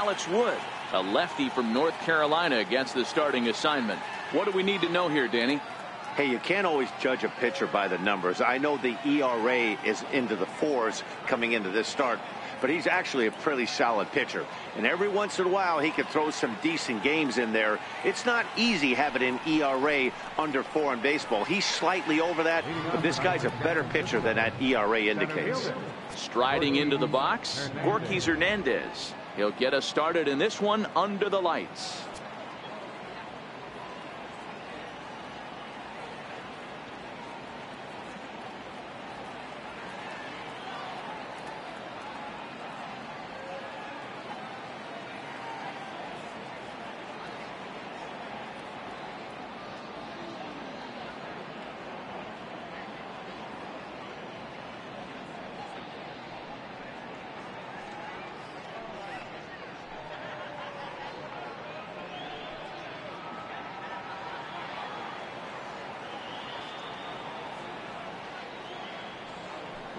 Alex Wood, a lefty from North Carolina, gets the starting assignment. What do we need to know here, Danny? Hey, you can't always judge a pitcher by the numbers. I know the ERA is into the 4s coming into this start, but he's actually a pretty solid pitcher. And every once in a while, he can throw some decent games in there. It's not easy having an ERA under 4 in baseball. He's slightly over that, but this guy's a better pitcher than that ERA indicates. Striding into the box, Gorky Hernandez. He'll get us started in this one under the lights.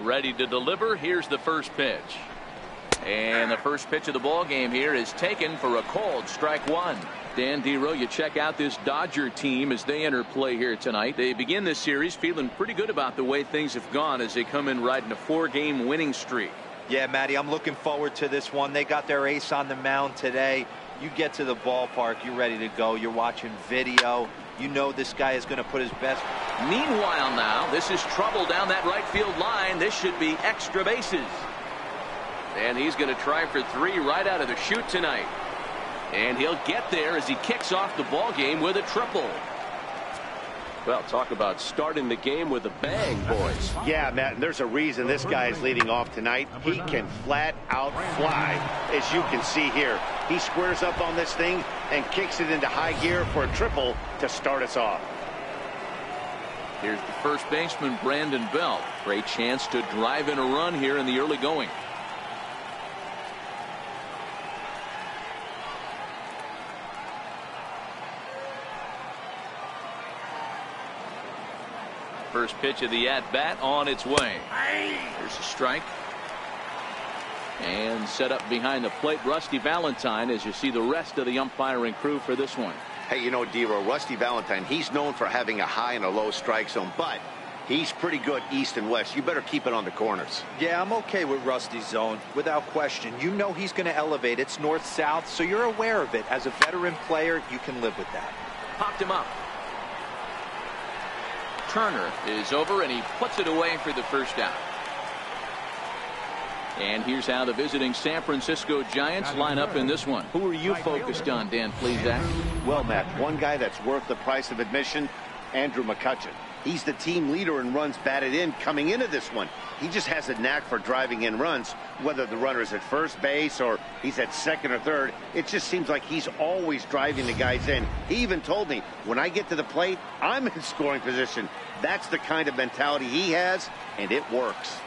Ready to deliver. Here's the first pitch. And the first pitch of the ball game here is taken for a called strike one. Dan Dero, you check out this Dodger team as they enter play here tonight. They begin this series feeling pretty good about the way things have gone as they come in riding a 4-game winning streak. Yeah, Matty, I'm looking forward to this one. They got their ace on the mound today. You get to the ballpark, you're ready to go. You're watching video. You know this guy is going to put his best. Meanwhile now, this is trouble down that right field line. This should be extra bases. And he's going to try for 3 right out of the chute tonight. And he'll get there as he kicks off the ball game with a triple. Well, talk about starting the game with a bang, boys. Yeah, Matt, and there's a reason this guy is leading off tonight. He can flat out fly, as you can see here. He squares up on this thing and kicks it into high gear for a triple to start us off. Here's the first baseman, Brandon Belt. Great chance to drive in a run here in the early going. First pitch of the at-bat on its way. There's a strike. And set up behind the plate, Rusty Valentine, as you see the rest of the umpiring crew for this one. Hey, you know, Dero, Rusty Valentine, he's known for having a high and a low strike zone, but he's pretty good east and west. You better keep it on the corners. Yeah, I'm okay with Rusty's zone, without question. You know he's going to elevate. It's north-south, so you're aware of it. As a veteran player, you can live with that. Popped him up. Turner is over, and he puts it away for the first out. And here's how the visiting San Francisco Giants line up in this one. Who are you focused on, Dan Plesac? Well, Matt, one guy that's worth the price of admission, Andrew McCutchen. He's the team leader in runs batted in coming into this one. He just has a knack for driving in runs, whether the runner is at first base or he's at second or third. It just seems like he's always driving the guys in. He even told me, when I get to the plate, I'm in scoring position. That's the kind of mentality he has, and it works.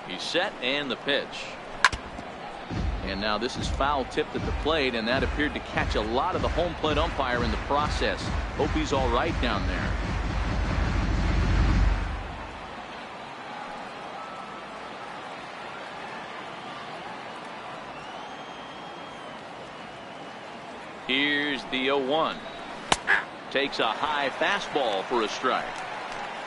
He's set, and the pitch. And now this is foul tipped at the plate, and that appeared to catch a lot of the home plate umpire in the process. Hope he's all right down there. Here's the 0-1. Takes a high fastball for a strike.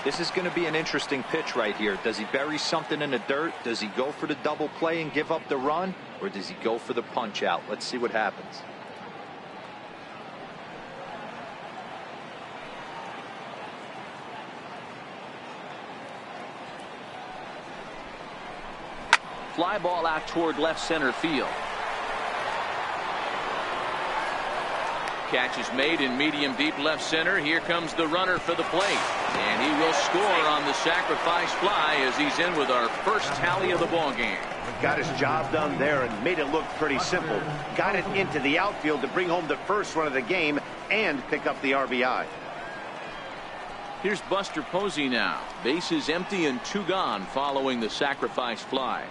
This is going to be an interesting pitch right here. Does he bury something in the dirt? Does he go for the double play and give up the run? Or does he go for the punch out? Let's see what happens. Fly ball out toward left center field. Catch is made in medium deep left center. Here comes the runner for the plate. And he will score on the sacrifice fly as he's in with our first tally of the ball game. Got his job done there and made it look pretty simple. Got it into the outfield to bring home the first run of the game and pick up the RBI. Here's Buster Posey now. Bases empty and 2 gone following the sacrifice fly.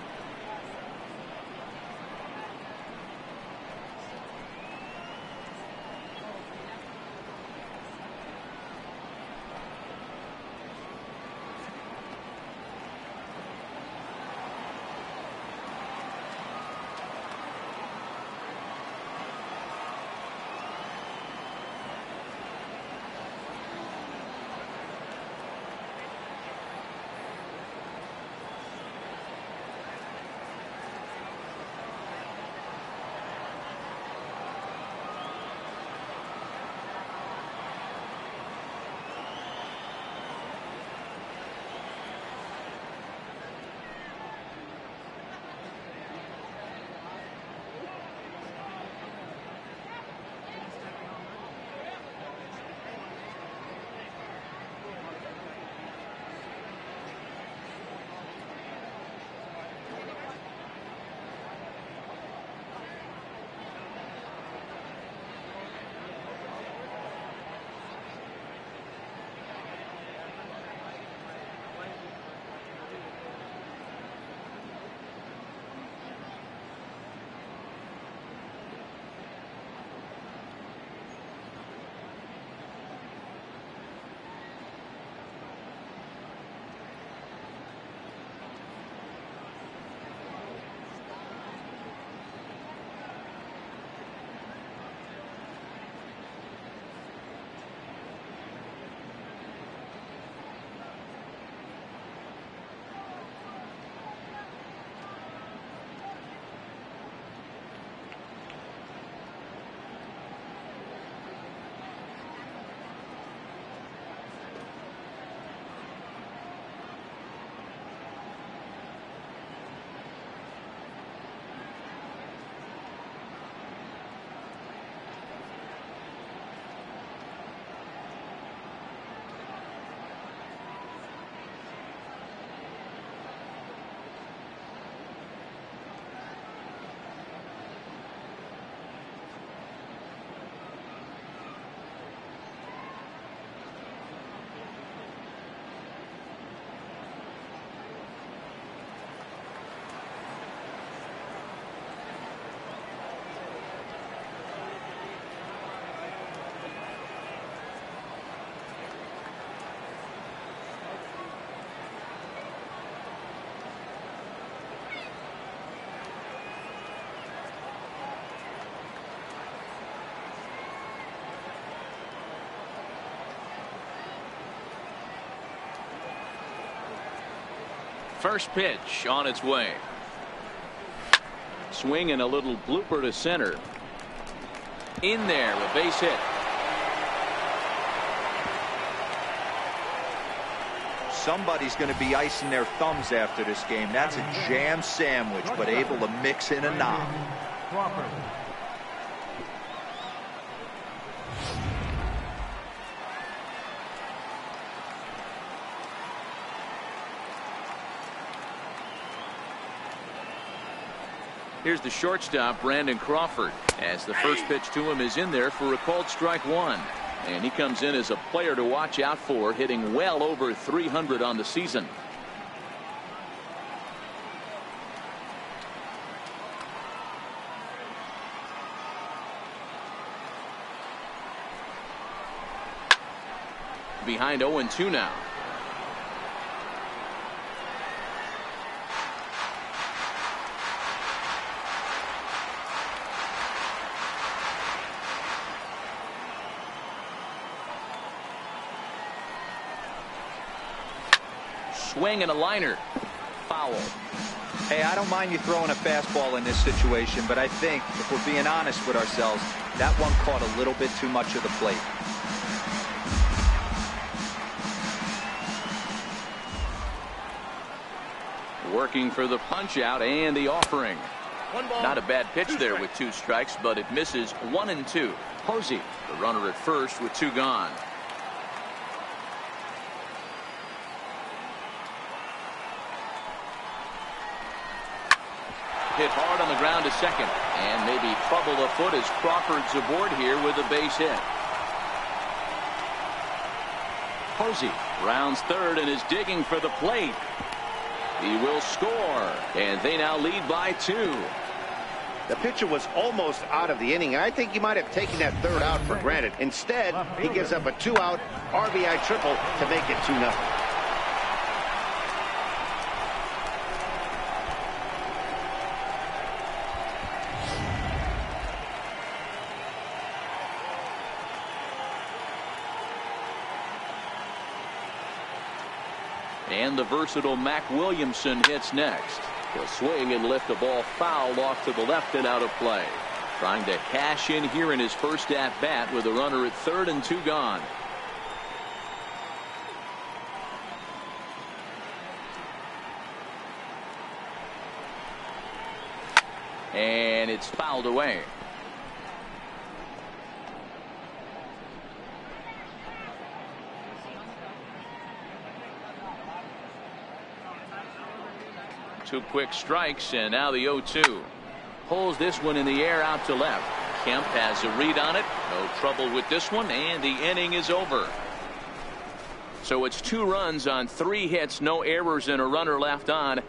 First pitch on its way. Swing and a little blooper to center. In there, a base hit. Somebody's going to be icing their thumbs after this game. That's a jam sandwich, but able to mix in a knob. Here's the shortstop, Brandon Crawford, as the first pitch to him is in there for a called strike one. And he comes in as a player to watch out for, hitting well over 300 on the season. Behind 0-2 now. Swing and a liner. Foul. Hey, I don't mind you throwing a fastball in this situation, but I think if we're being honest with ourselves, that one caught a little bit too much of the plate. Working for the punch out and the offering. Not a bad pitch there with 2 strikes, but it misses 1-2. Posey, the runner at first with 2 gone. Hit hard on the ground to second, and maybe trouble afoot as Crawford's aboard here with a base hit. Posey rounds third and is digging for the plate. He will score, and they now lead by 2. The pitcher was almost out of the inning. I think he might have taken that third out for granted. Instead, he gives up a 2-out RBI triple to make it 2-0. And the versatile Mac Williamson hits next. He'll swing and lift a ball foul off to the left and out of play. Trying to cash in here in his first at bat with a runner at third and 2 gone. And it's fouled away. Two quick strikes, and now the 0-2. Pulls this one in the air out to left. Kemp has a read on it. No trouble with this one, and the inning is over. So it's 2 runs on 3 hits, no errors, and a runner left on.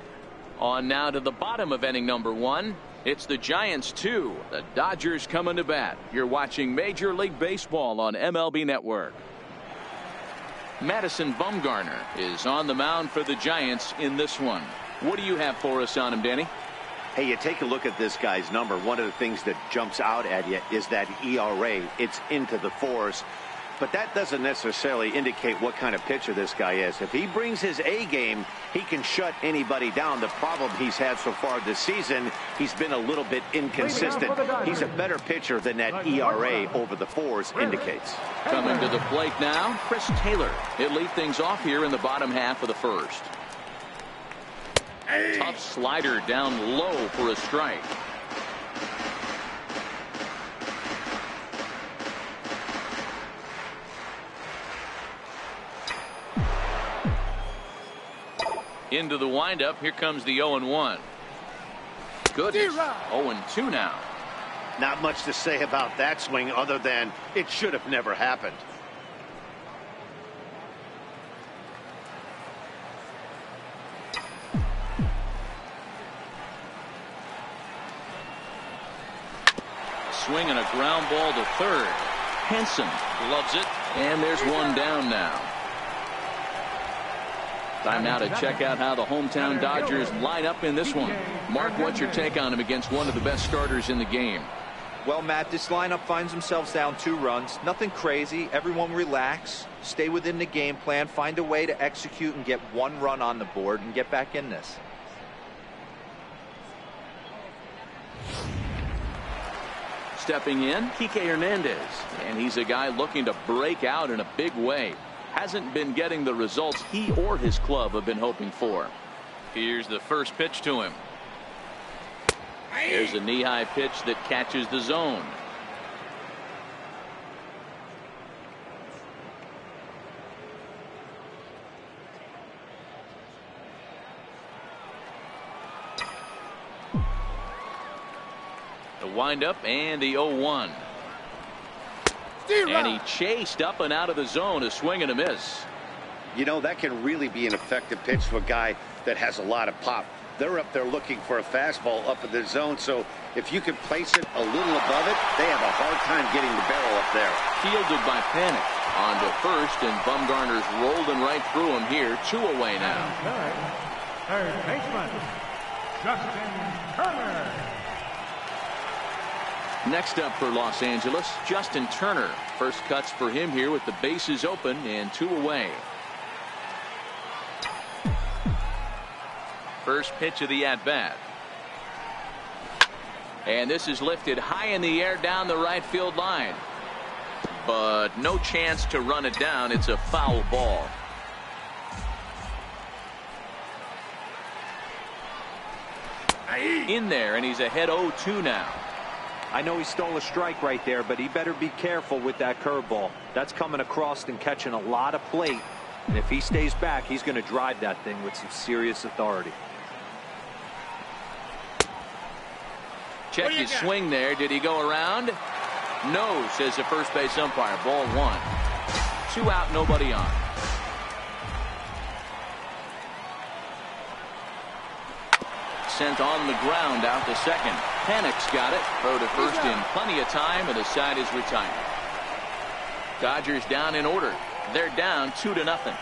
On now to the bottom of inning number 1. It's the Giants 2. The Dodgers coming to bat. You're watching Major League Baseball on MLB Network. Madison Bumgarner is on the mound for the Giants in this one. What do you have for us on him, Danny? Hey, you take a look at this guy's number. One of the things that jumps out at you is that ERA. It's into the 4s. But that doesn't necessarily indicate what kind of pitcher this guy is. If he brings his A game, he can shut anybody down. The problem he's had so far this season, he's been a little bit inconsistent. He's a better pitcher than that ERA over the 4s indicates. Coming to the plate now, Chris Taylor. He'll lead things off here in the bottom half of the first. Tough slider down low for a strike. Into the windup. Here comes the 0-1. Goodness. 0-2 now. Not much to say about that swing other than it should have never happened. Swing and a ground ball to third. Henson loves it, and there's 1 down now. Time now to check out how the hometown Dodgers line up in this one. Mark, what's your take on him against one of the best starters in the game? Well, Matt, this lineup finds themselves down 2 runs. Nothing crazy. Everyone relax. Stay within the game plan. Find a way to execute and get 1 run on the board and get back in this. Stepping in, Kike Hernandez, and he's a guy looking to break out in a big way. Hasn't been getting the results he or his club have been hoping for. Here's the first pitch to him. There's a knee-high pitch that catches the zone. The windup and the 0-1. And he chased up and out of the zone, a swing and a miss. You know, that can really be an effective pitch to a guy that has a lot of pop. They're up there looking for a fastball up in the zone, so if you can place it a little above it, they have a hard time getting the barrel up there. Fielded by Panic. On to first, and Bumgarner's rolling right through him here. 2 away now. Third baseman, Justin Turner. Next up for Los Angeles, Justin Turner. First cuts for him here with the bases open and 2 away. First pitch of the at-bat. And this is lifted high in the air down the right field line. But no chance to run it down. It's a foul ball. In there, and he's ahead 0-2 now. I know he stole a strike right there, but he better be careful with that curveball. That's coming across and catching a lot of plate. And if he stays back, he's going to drive that thing with some serious authority. Check his swing there. Did he go around? No, says the first base umpire. Ball 1. 2 out, nobody on. Sent on the ground out to second. Panic's got it. Throw to first in plenty of time, and the side is retired. Dodgers down in order. They're down 2-0.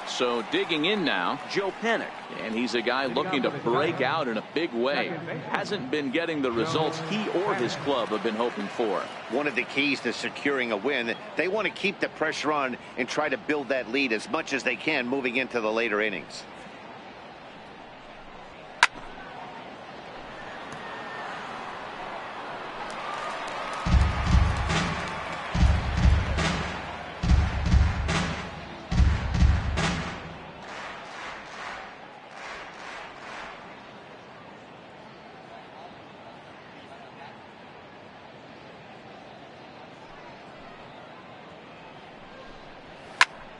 So digging in now, Joe Panik. And he's a guy looking to break out in a big way. Hasn't been getting the results he or his club have been hoping for. One of the keys to securing a win, they want to keep the pressure on and try to build that lead as much as they can moving into the later innings.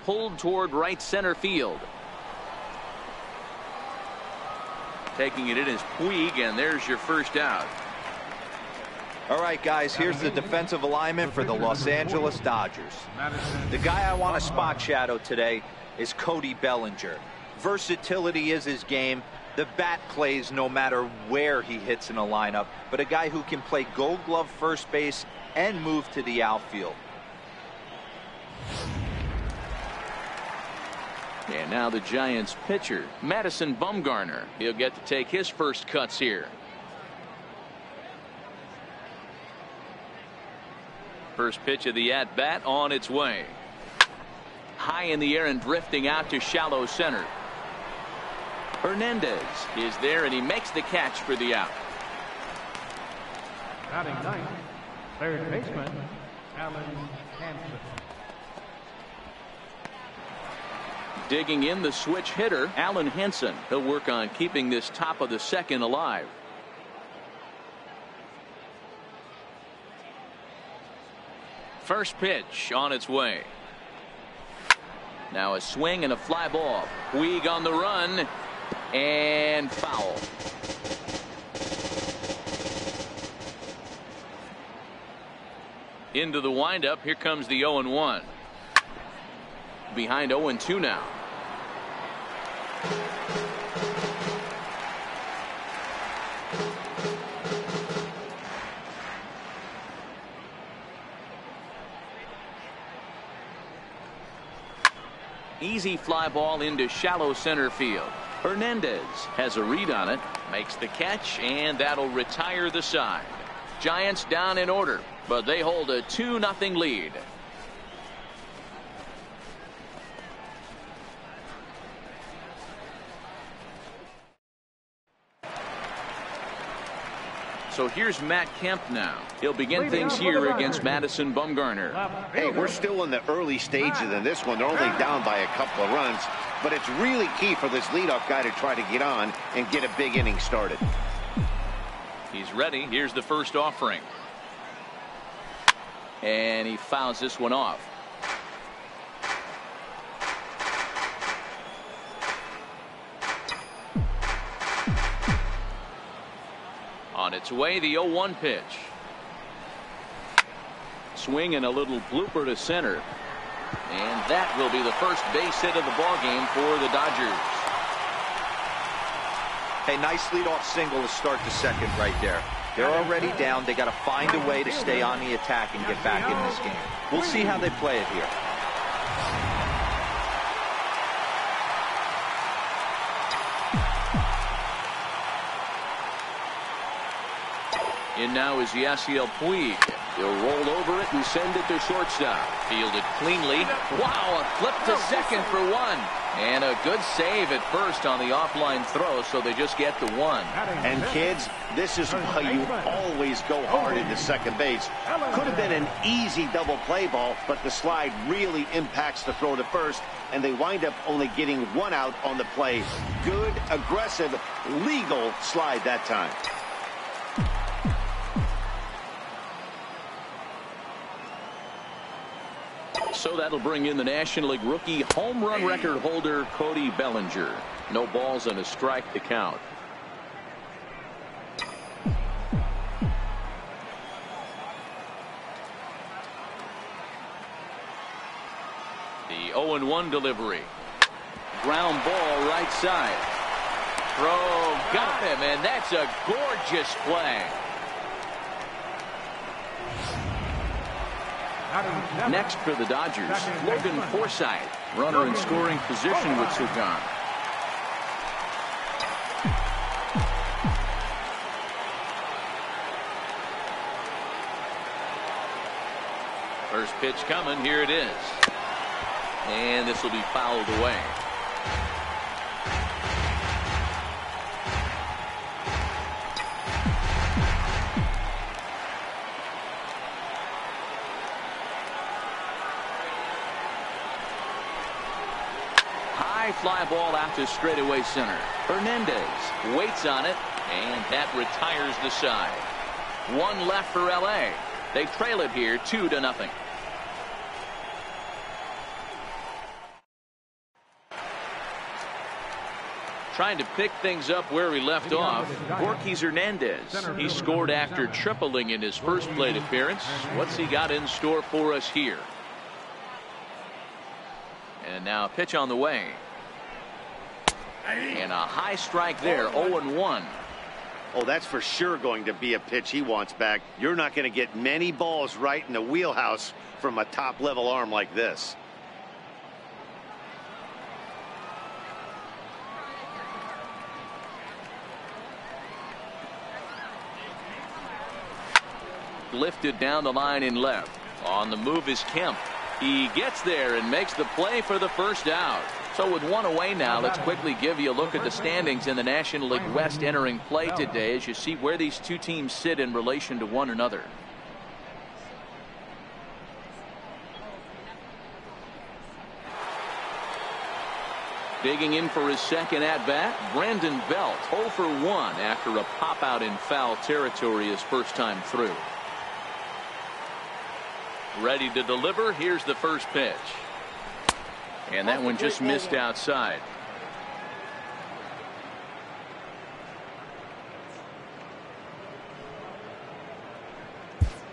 Pulled toward right center field. Taking it in is Puig, and there's your first out. All right, guys, here's the defensive alignment for the Los Angeles Dodgers. The guy I want to spot shadow today is Cody Bellinger. Versatility is his game. The bat plays no matter where he hits in a lineup, but a guy who can play Gold Glove first base and move to the outfield. And now the Giants pitcher, Madison Bumgarner. He'll get to take his first cuts here. First pitch of the at-bat on its way. High in the air and drifting out to shallow center. Hernandez is there, and he makes the catch for the out. Batting ninth, third baseman, Alan Hansen. Digging in, the switch hitter, Alan Hansen. He'll work on keeping this top of the second alive. First pitch on its way. Now a swing and a fly ball. Puig on the run, and foul. Into the windup. Here comes the 0-1. Behind 0-2 now. Easy fly ball into shallow center field. Hernandez has a read on it, makes the catch, and that'll retire the side. Giants down in order, but they hold a 2-0 lead. So here's Matt Kemp now. He'll begin things here against Madison Bumgarner. Hey, we're still in the early stages of this one. They're only down by a couple of runs, but it's really key for this leadoff guy to try to get on and get a big inning started. He's ready. Here's the first offering. And he fouls this one off. On its way, the 0-1 pitch. Swing and a little blooper to center. And that will be the first base hit of the ballgame for the Dodgers. Hey, nice leadoff single to start the second right there. They're already down. They got to find a way to stay on the attack and get back in this game. We'll see how they play it here. In now is Yasiel Puig. He'll roll over it and send it to shortstop. Fielded cleanly. Wow, a flip to second for one. And a good save at first on the offline throw, so they just get the one. And kids, this is why you always go hard into second base. Could have been an easy double play ball, but the slide really impacts the throw to first, and they wind up only getting one out on the play. Good, aggressive, legal slide that time. So that'll bring in the National League rookie home run record holder Cody Bellinger. No balls and a strike to count. The 0-1 delivery. Ground ball right side. Throw got him, and that's a gorgeous play. Next for the Dodgers, Logan Forsythe. Runner in scoring position with Sugan. First pitch coming. Here it is. And this will be fouled away. Fly ball out to straightaway center. Hernandez waits on it, and that retires the side. One left for LA. They trail it here 2-0. Trying to pick things up where he left off. Gorky Hernandez. He scored after tripling in his first plate appearance. What's he got in store for us here? And now a pitch on the way. And a high strike there, 0-1. Oh, that's for sure going to be a pitch he wants back. You're not going to get many balls right in the wheelhouse from a top-level arm like this. Lifted down the line in left. On the move is Kemp. He gets there and makes the play for the first out. So with one away now, let's quickly give you a look at the standings in the National League West entering play today as you see where these two teams sit in relation to one another. Digging in for his second at-bat, Brandon Belt, 0 for 1 after a pop-out in foul territory his first time through. Ready to deliver. Here's the first pitch. And that one just missed outside.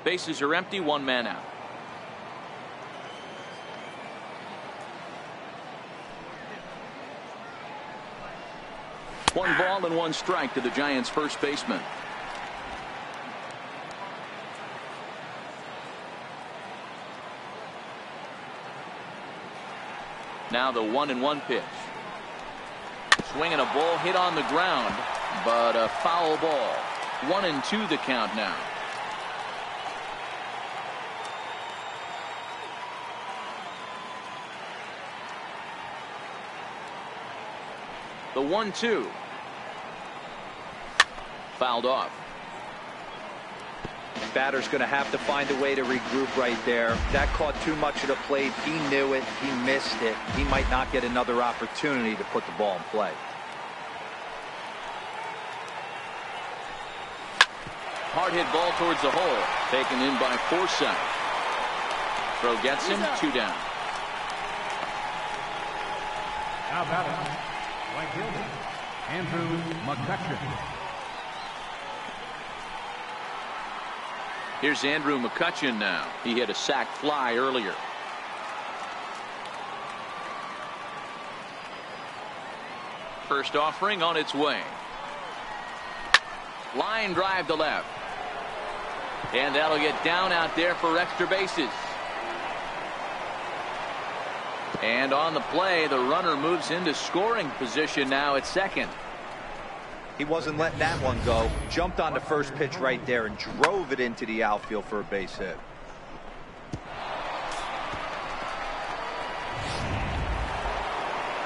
Bases are empty, one man out. One ball and one strike to the Giants' first baseman. Now the 1-1 pitch. Swinging a ball hit on the ground, but a foul ball. 1-2 the count now. The 1-2. Fouled off. Batter's going to have to find a way to regroup right there. That caught too much of the plate. He knew it. He missed it. He might not get another opportunity to put the ball in play. Hard hit ball towards the hole. Taken in by Forsythe. Throw gets him. 2 down. Now batting, right fielder, Andrew McCutchen. Here's Andrew McCutchen now. He had a sac fly earlier. First offering on its way. Line drive to left. And that'll get down out there for extra bases. And on the play, the runner moves into scoring position now at second. He wasn't letting that one go. Jumped on the first pitch right there and drove it into the outfield for a base hit.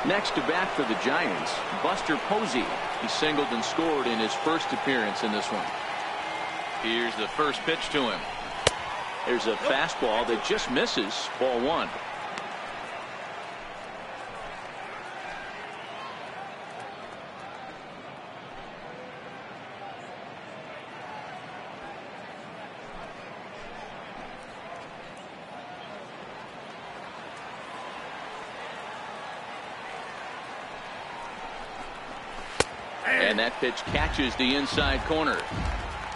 Next to bat for the Giants, Buster Posey. He singled and scored in his first appearance in this one. Here's the first pitch to him. There's a fastball that just misses. Ball one. And that pitch catches the inside corner.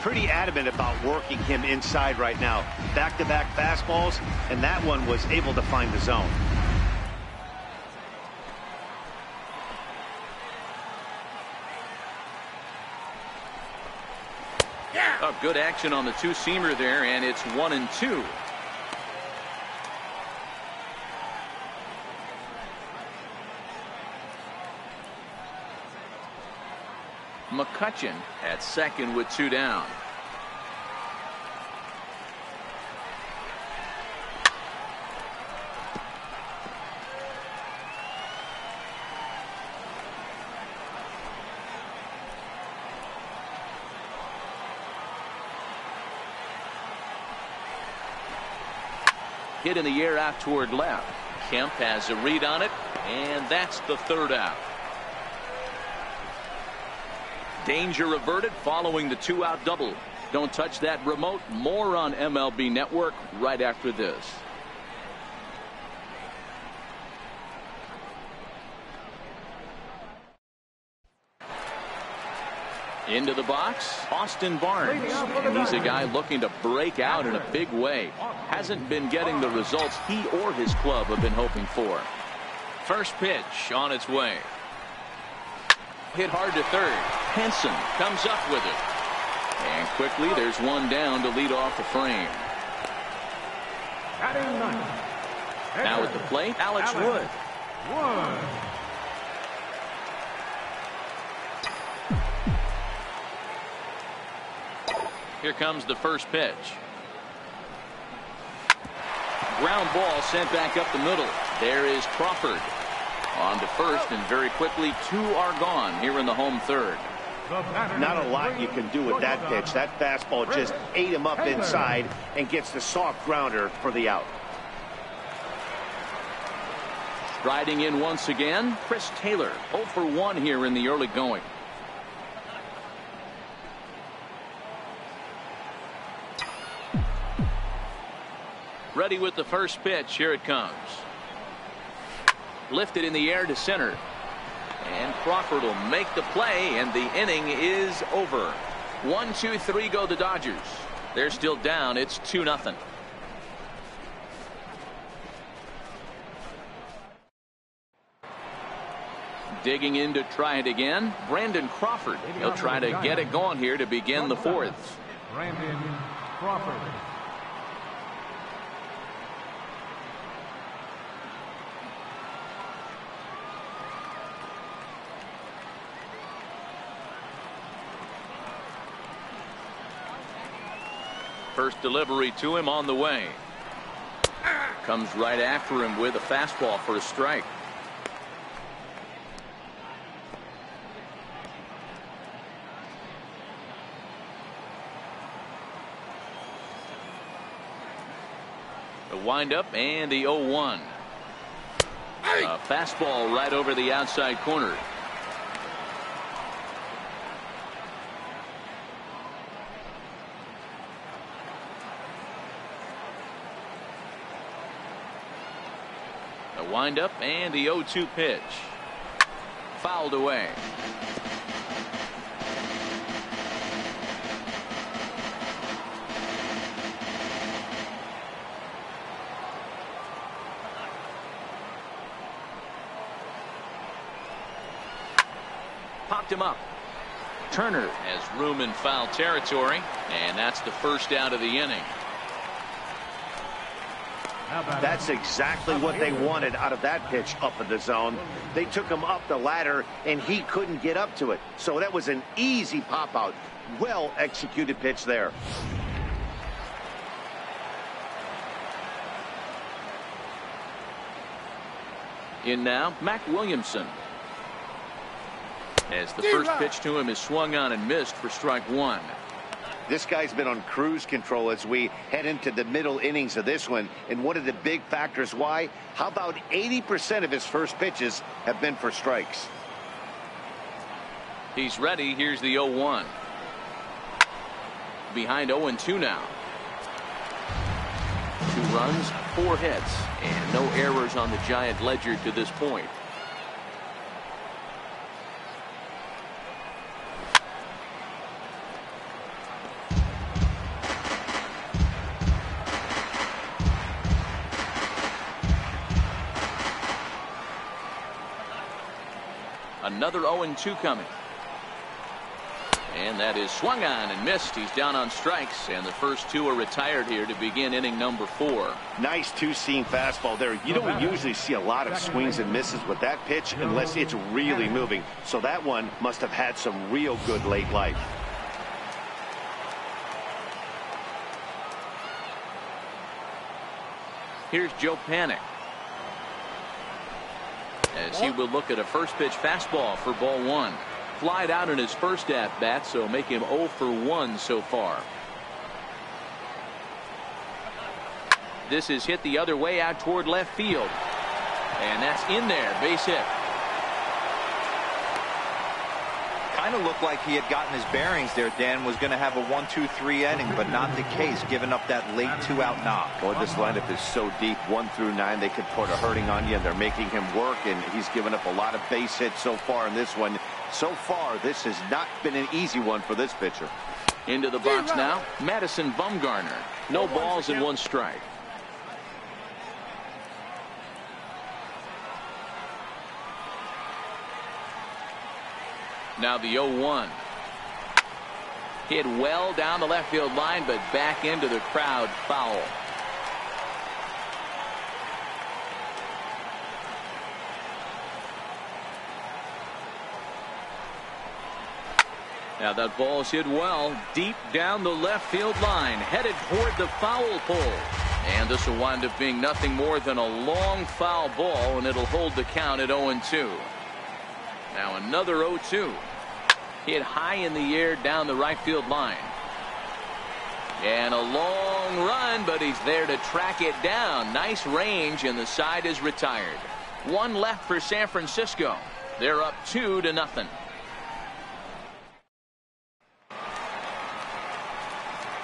Pretty adamant about working him inside right now. Back-to-back fastballs, and that one was able to find the zone. Oh, good action on the two-seamer there, and it's 1-2. McCutchen at second with 2 down. Hit in the air out toward left. Kemp has a read on it, and that's the 3rd out. Danger averted following the 2-out double. Don't touch that remote. More on MLB Network right after this. Into the box, Austin Barnes. And he's a guy looking to break out in a big way. Hasn't been getting the results he or his club have been hoping for. First pitch on its way. Hit hard to third. Henson comes up with it. And quickly there's one down to lead off the frame. Now at the plate, Alex Wood. Here comes the first pitch. Ground ball sent back up the middle. There is Crawford. On to first, and very quickly 2 are gone here in the home 3rd. Not a lot you can do with that pitch. That fastball just ate him up inside and gets the soft grounder for the out. Striding in once again, Chris Taylor. 0 for 1 here in the early going. Ready with the first pitch. Here it comes. Lifted in the air to center. And Crawford will make the play, and the inning is over. 1, 2, 3 go the Dodgers. They're still down. It's 2-0. Digging in to try it again, Brandon Crawford. He'll try to get it going here to begin the 4th. Brandon Crawford. First delivery to him on the way. Comes right after him with a fastball for a strike. The windup and the 0-1. A fastball right over the outside corner. The windup and the 0-2 pitch. Fouled away. Popped him up. Turner has room in foul territory, and that's the first out of the inning. That's exactly what they wanted out of that pitch up in the zone. They took him up the ladder, and he couldn't get up to it. So that was an easy pop-out. Well-executed pitch there. In now, Mac Williamson. As the first pitch to him is swung on and missed for strike one. This guy's been on cruise control as we head into the middle innings of this one. And one of the big factors why, how about 80% of his first pitches have been for strikes? He's ready. Here's the 0-1. Behind 0-2 now. 2 runs, 4 hits, and no errors on the Giant ledger to this point. Another 0-2 coming. And that is swung on and missed. He's down on strikes, and the first 2 are retired here to begin inning number 4. Nice two-seam fastball there. You don't usually see a lot of swings and misses with that pitch unless it's really moving. So that one must have had some real good late life. Here's Joe Panik, as he will look at a first pitch fastball for ball 1. Flied out in his first at bat, so make him 0 for 1 so far. This is hit the other way out toward left field, and that's in there. Base hit. Kind of looked like he had gotten his bearings there. Dan was going to have a 1-2-3 inning, but not the case, giving up that late 2-out knock. Boy, this lineup is so deep, 1 through 9. They could put a hurting on you, and they're making him work, and he's given up a lot of base hits so far in this one. So far, this has not been an easy one for this pitcher. Into the box now, Madison Bumgarner. No balls and 1 strike. Now the 0-1. Hit well down the left field line, but back into the crowd, foul. Now that ball's hit well deep down the left field line, headed toward the foul pole. And this will wind up being nothing more than a long foul ball, and it'll hold the count at 0-2. Now another 0-2. Hit high in the air down the right field line. And a long run, but he's there to track it down. Nice range, and the side is retired. 1 left for San Francisco. They're up 2-0.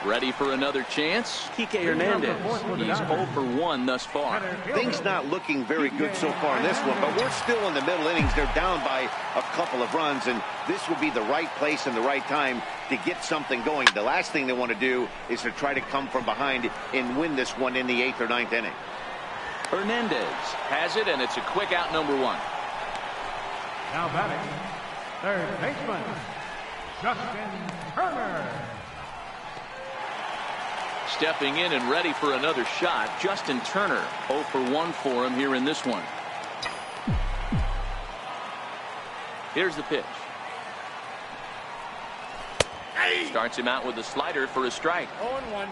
Ready for another chance? Kike Hernandez. He's 0 for 1 thus far. Things not looking very good so far in this one, but we're still in the middle innings. They're down by a couple of runs, and this would be the right place and the right time to get something going. The last thing they want to do is to try to come from behind and win this one in the 8th or 9th inning. Hernandez has it, and it's a quick out, number 1. Now batting, third baseman, Justin Turner. Stepping in and ready for another shot, Justin Turner. 0 for 1 for him here in this one. Here's the pitch. Starts him out with a slider for a strike. 0-1.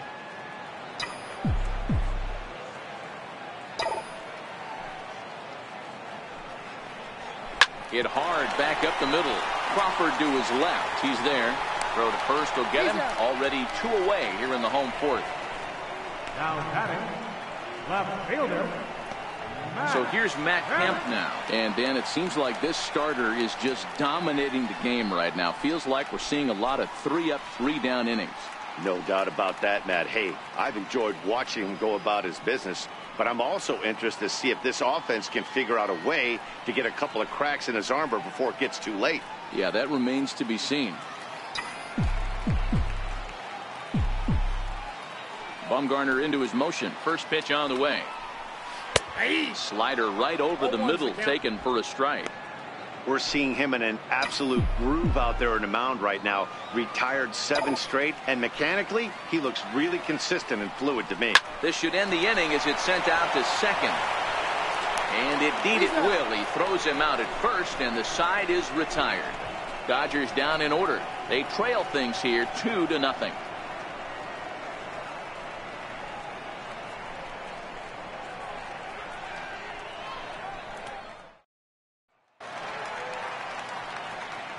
Hit hard back up the middle. Crawford to his left. He's there. Throw to first will get him. Already 2 away here in the home 4th. Now batting, left fielder. So here's Matt Kemp now. And Dan, it seems like this starter is just dominating the game right now. Feels like we're seeing a lot of 3-up, 3-down innings. No doubt about that, Matt. Hey, I've enjoyed watching him go about his business, but I'm also interested to see if this offense can figure out a way to get a couple of cracks in his armor before it gets too late. Yeah, that remains to be seen. Bumgarner into his motion. First pitch on the way. Slider right over the middle, taken for a strike. We're seeing him in an absolute groove out there on the mound right now. Retired 7 straight, and mechanically, he looks really consistent and fluid to me. This should end the inning as it's sent out to second. And indeed it will. He throws him out at first, and the side is retired. Dodgers down in order. They trail things here 2-0.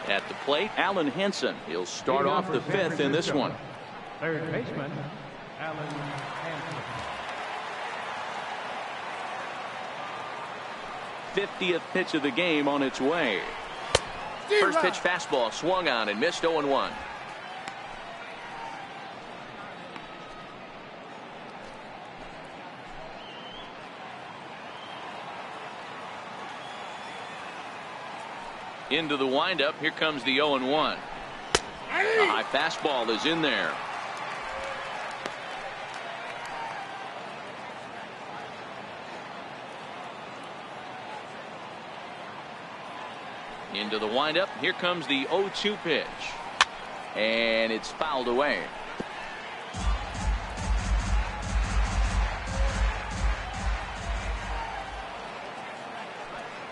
At the plate, Alan Hansen. He'll start off the 5th in this one. Third baseman, Alan Hansen. 50th pitch of the game on its way. First pitch fastball swung on and missed 0-1. Into the windup. Here comes the 0-1. The high fastball is in there. Into the windup. Here comes the 0-2 pitch. And it's fouled away.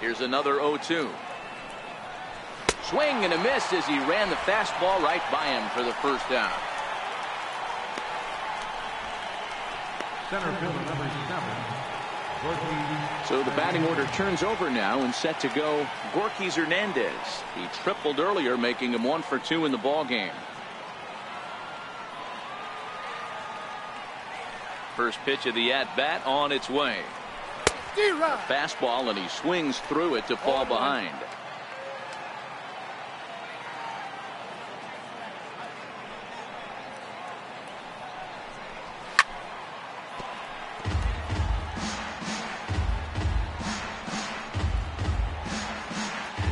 Here's another 0-2. Swing and a miss as he ran the fastball right by him for the first out. Center fielder number 7, So the batting order turns over now and set to go Gorky Hernandez. He tripled earlier, making him 1 for 2 in the ball game. First pitch of the at-bat on its way. A fastball, and he swings through it to fall behind.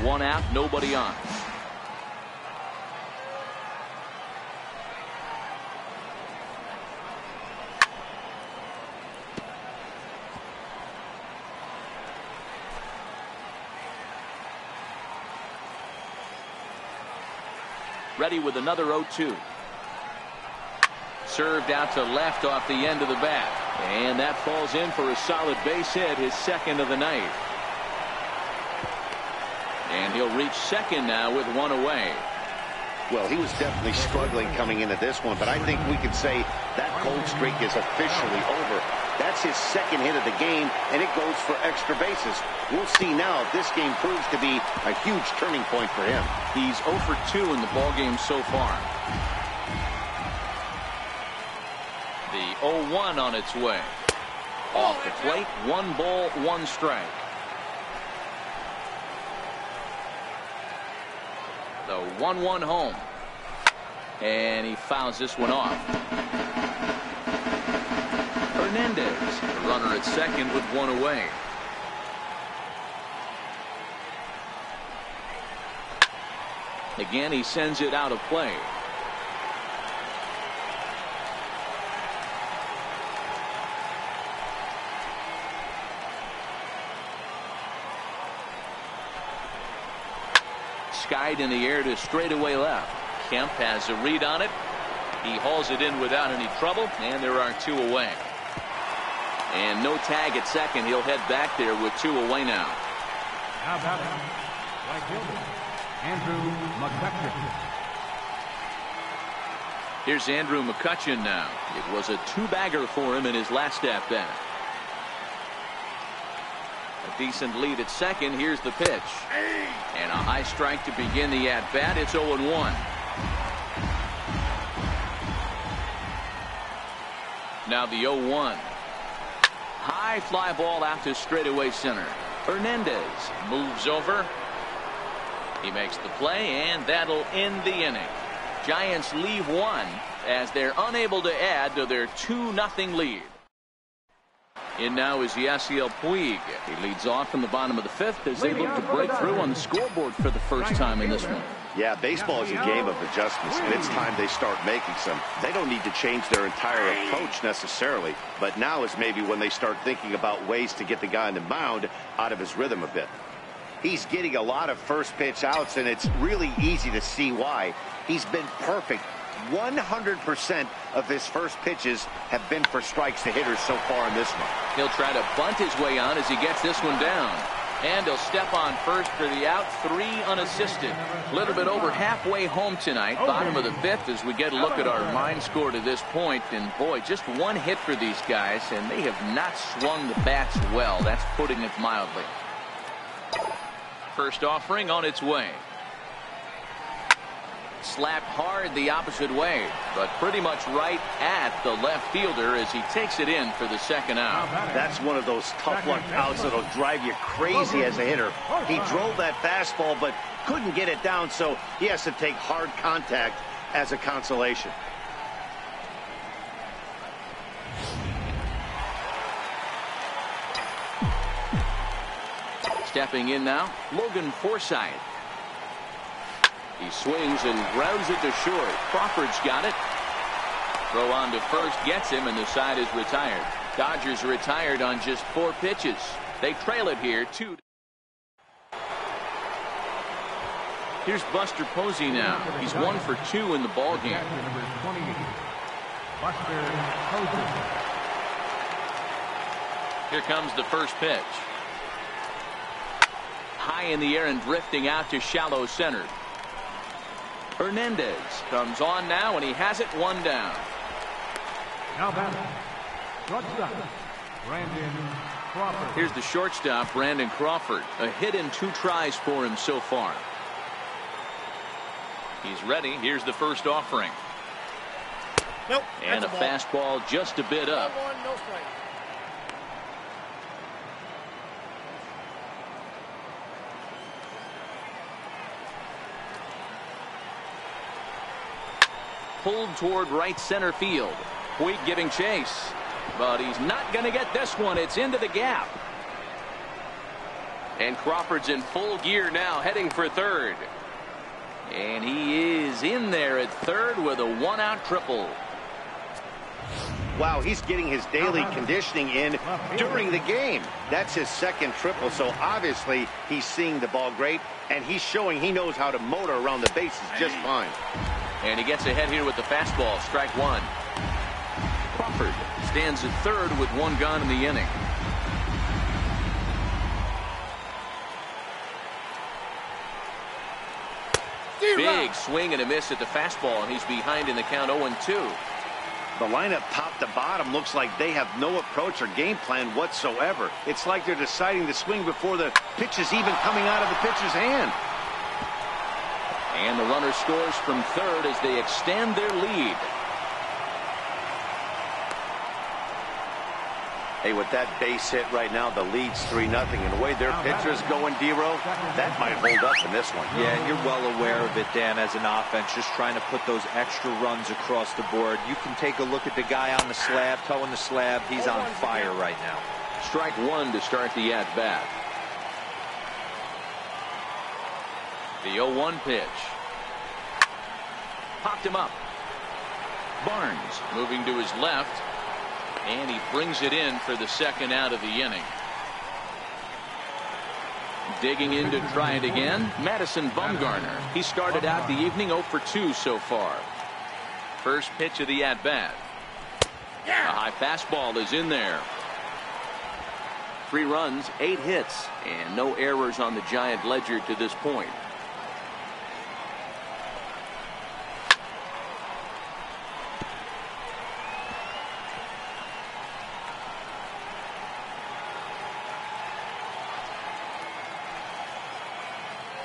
One out, nobody on. Ready with another 0-2. Served out to left off the end of the bat. And that falls in for a solid base hit, his second of the night. And he'll reach second now with 1 away. Well, he was definitely struggling coming into this one, but I think we could say that cold streak is officially over. That's his second hit of the game, and it goes for extra bases. We'll see now if this game proves to be a huge turning point for him. He's 0 for 2 in the ballgame so far. The 0-1 on its way. Off the plate, 1 ball, 1 strike. The 1-1 home. And he fouls this one off. Hernandez, the runner at second with 1 away. Again, he sends it out of play. Skied in the air to straightaway left. Kemp has a read on it. He hauls it in without any trouble, and there are 2 away. And no tag at second. He'll head back there with 2 away now. How about it? Right fielder, Andrew McCutchen. Here's Andrew McCutchen now. It was a 2-bagger for him in his last at-bat. A decent lead at second. Here's the pitch. And a high strike to begin the at-bat. It's 0-1. Now the 0-1. High fly ball out to straightaway center. Hernandez moves over. He makes the play, and that'll end the inning. Giants leave 1 as they're unable to add to their 2-0 lead. In now is Yasiel Puig. He leads off from the bottom of the 5th as they look to break through on the scoreboard for the first time in this one. Yeah, baseball is a game of adjustments, and it's time they start making some. They don't need to change their entire approach necessarily, but now is maybe when they start thinking about ways to get the guy on the mound out of his rhythm a bit. He's getting a lot of first pitch outs, and it's really easy to see why. He's been perfect. 100% of his first pitches have been for strikes to hitters so far in this one. He'll try to bunt his way on as he gets this one down. And he'll step on first for the out, 3 unassisted. A little bit over halfway home tonight, bottom of the 5th, as we get a look at our line score to this point. And boy, just 1 hit for these guys, and they have not swung the bats well. That's putting it mildly. First offering on its way. Slapped hard the opposite way, but pretty much right at the left fielder as he takes it in for the second out. That's one of those tough luck outs that'll drive you crazy as a hitter. He drove that fastball but couldn't get it down, so he has to take hard contact as a consolation. Stepping in now, Logan Forsythe. He swings and grounds it to short. Crawford's got it. Throw on to first gets him, and the side is retired. Dodgers retired on just 4 pitches. They trail it here 2. Here's Buster Posey now. He's 1 for 2 in the ball game. Here comes the first pitch. High in the air and drifting out to shallow center. Hernandez comes on now, and he has it 1 down. Now batting, shortstop, Brandon Crawford. Here's the shortstop, Brandon Crawford. A hit in 2 tries for him so far. He's ready. Here's the first offering. Nope. And a fastball just a bit up. No strike. Pulled toward right center field. Puig giving chase, but he's not going to get this one. It's into the gap. And Crawford's in full gear now, heading for third. And he is in there at third with a 1-out triple. Wow, he's getting his daily conditioning in during the game. That's his second triple, so obviously he's seeing the ball great, and he's showing he knows how to motor around the bases just fine. And he gets ahead here with the fastball. Strike 1. Crawford stands at third with 1 gone in the inning. Big swing and a miss at the fastball, and he's behind in the count 0-2. The lineup top to bottom looks like they have no approach or game plan whatsoever. It's like they're deciding to swing before the pitch is even coming out of the pitcher's hand. And the runner scores from third as they extend their lead. Hey, with that base hit right now, the lead's 3-0. And the way their pitcher's going, D-Row, that might hold up in this one. Yeah, and you're well aware of it, Dan, as an offense, just trying to put those extra runs across the board. You can take a look at the guy on the slab, toeing the slab. He's on fire right now. Strike 1 to start the at-bat. The 0-1 pitch. Popped him up. Barnes moving to his left. And he brings it in for the second out of the inning. Digging in to try it again, Madison Bumgarner. He started out the evening 0 for 2 so far. First pitch of the at-bat. A high fastball is in there. 3 runs, 8 hits, and no errors on the Giant ledger to this point.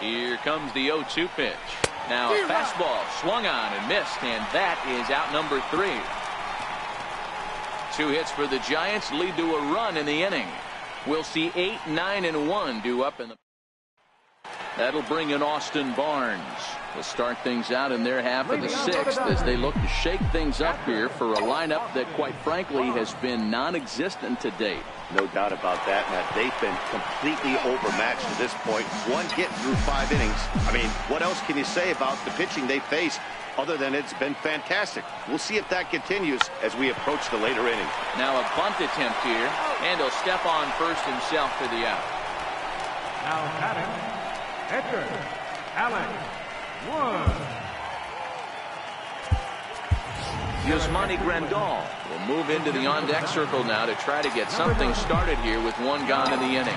Here comes the 0-2 pitch. Now a fastball swung on and missed, and that is out number 3. 2 hits for the Giants lead to a run in the inning. We'll see 8, 9, and 1 due up in the. That'll bring in Austin Barnes. We'll start things out in their half of the 6th as they look to shake things up here for a lineup that, quite frankly, has been non-existent to date. No doubt about that, Matt. They've been completely overmatched to this point. 1 hit through 5 innings. I mean, what else can you say about the pitching they face other than it's been fantastic? We'll see if that continues as we approach the later innings. Now a bunt attempt here, and he'll step on first himself for the out. Now batting, Pitcher, Alex Wood. Yasmani Grandal will move into the on-deck circle now to try to get something started here with one gone in the inning.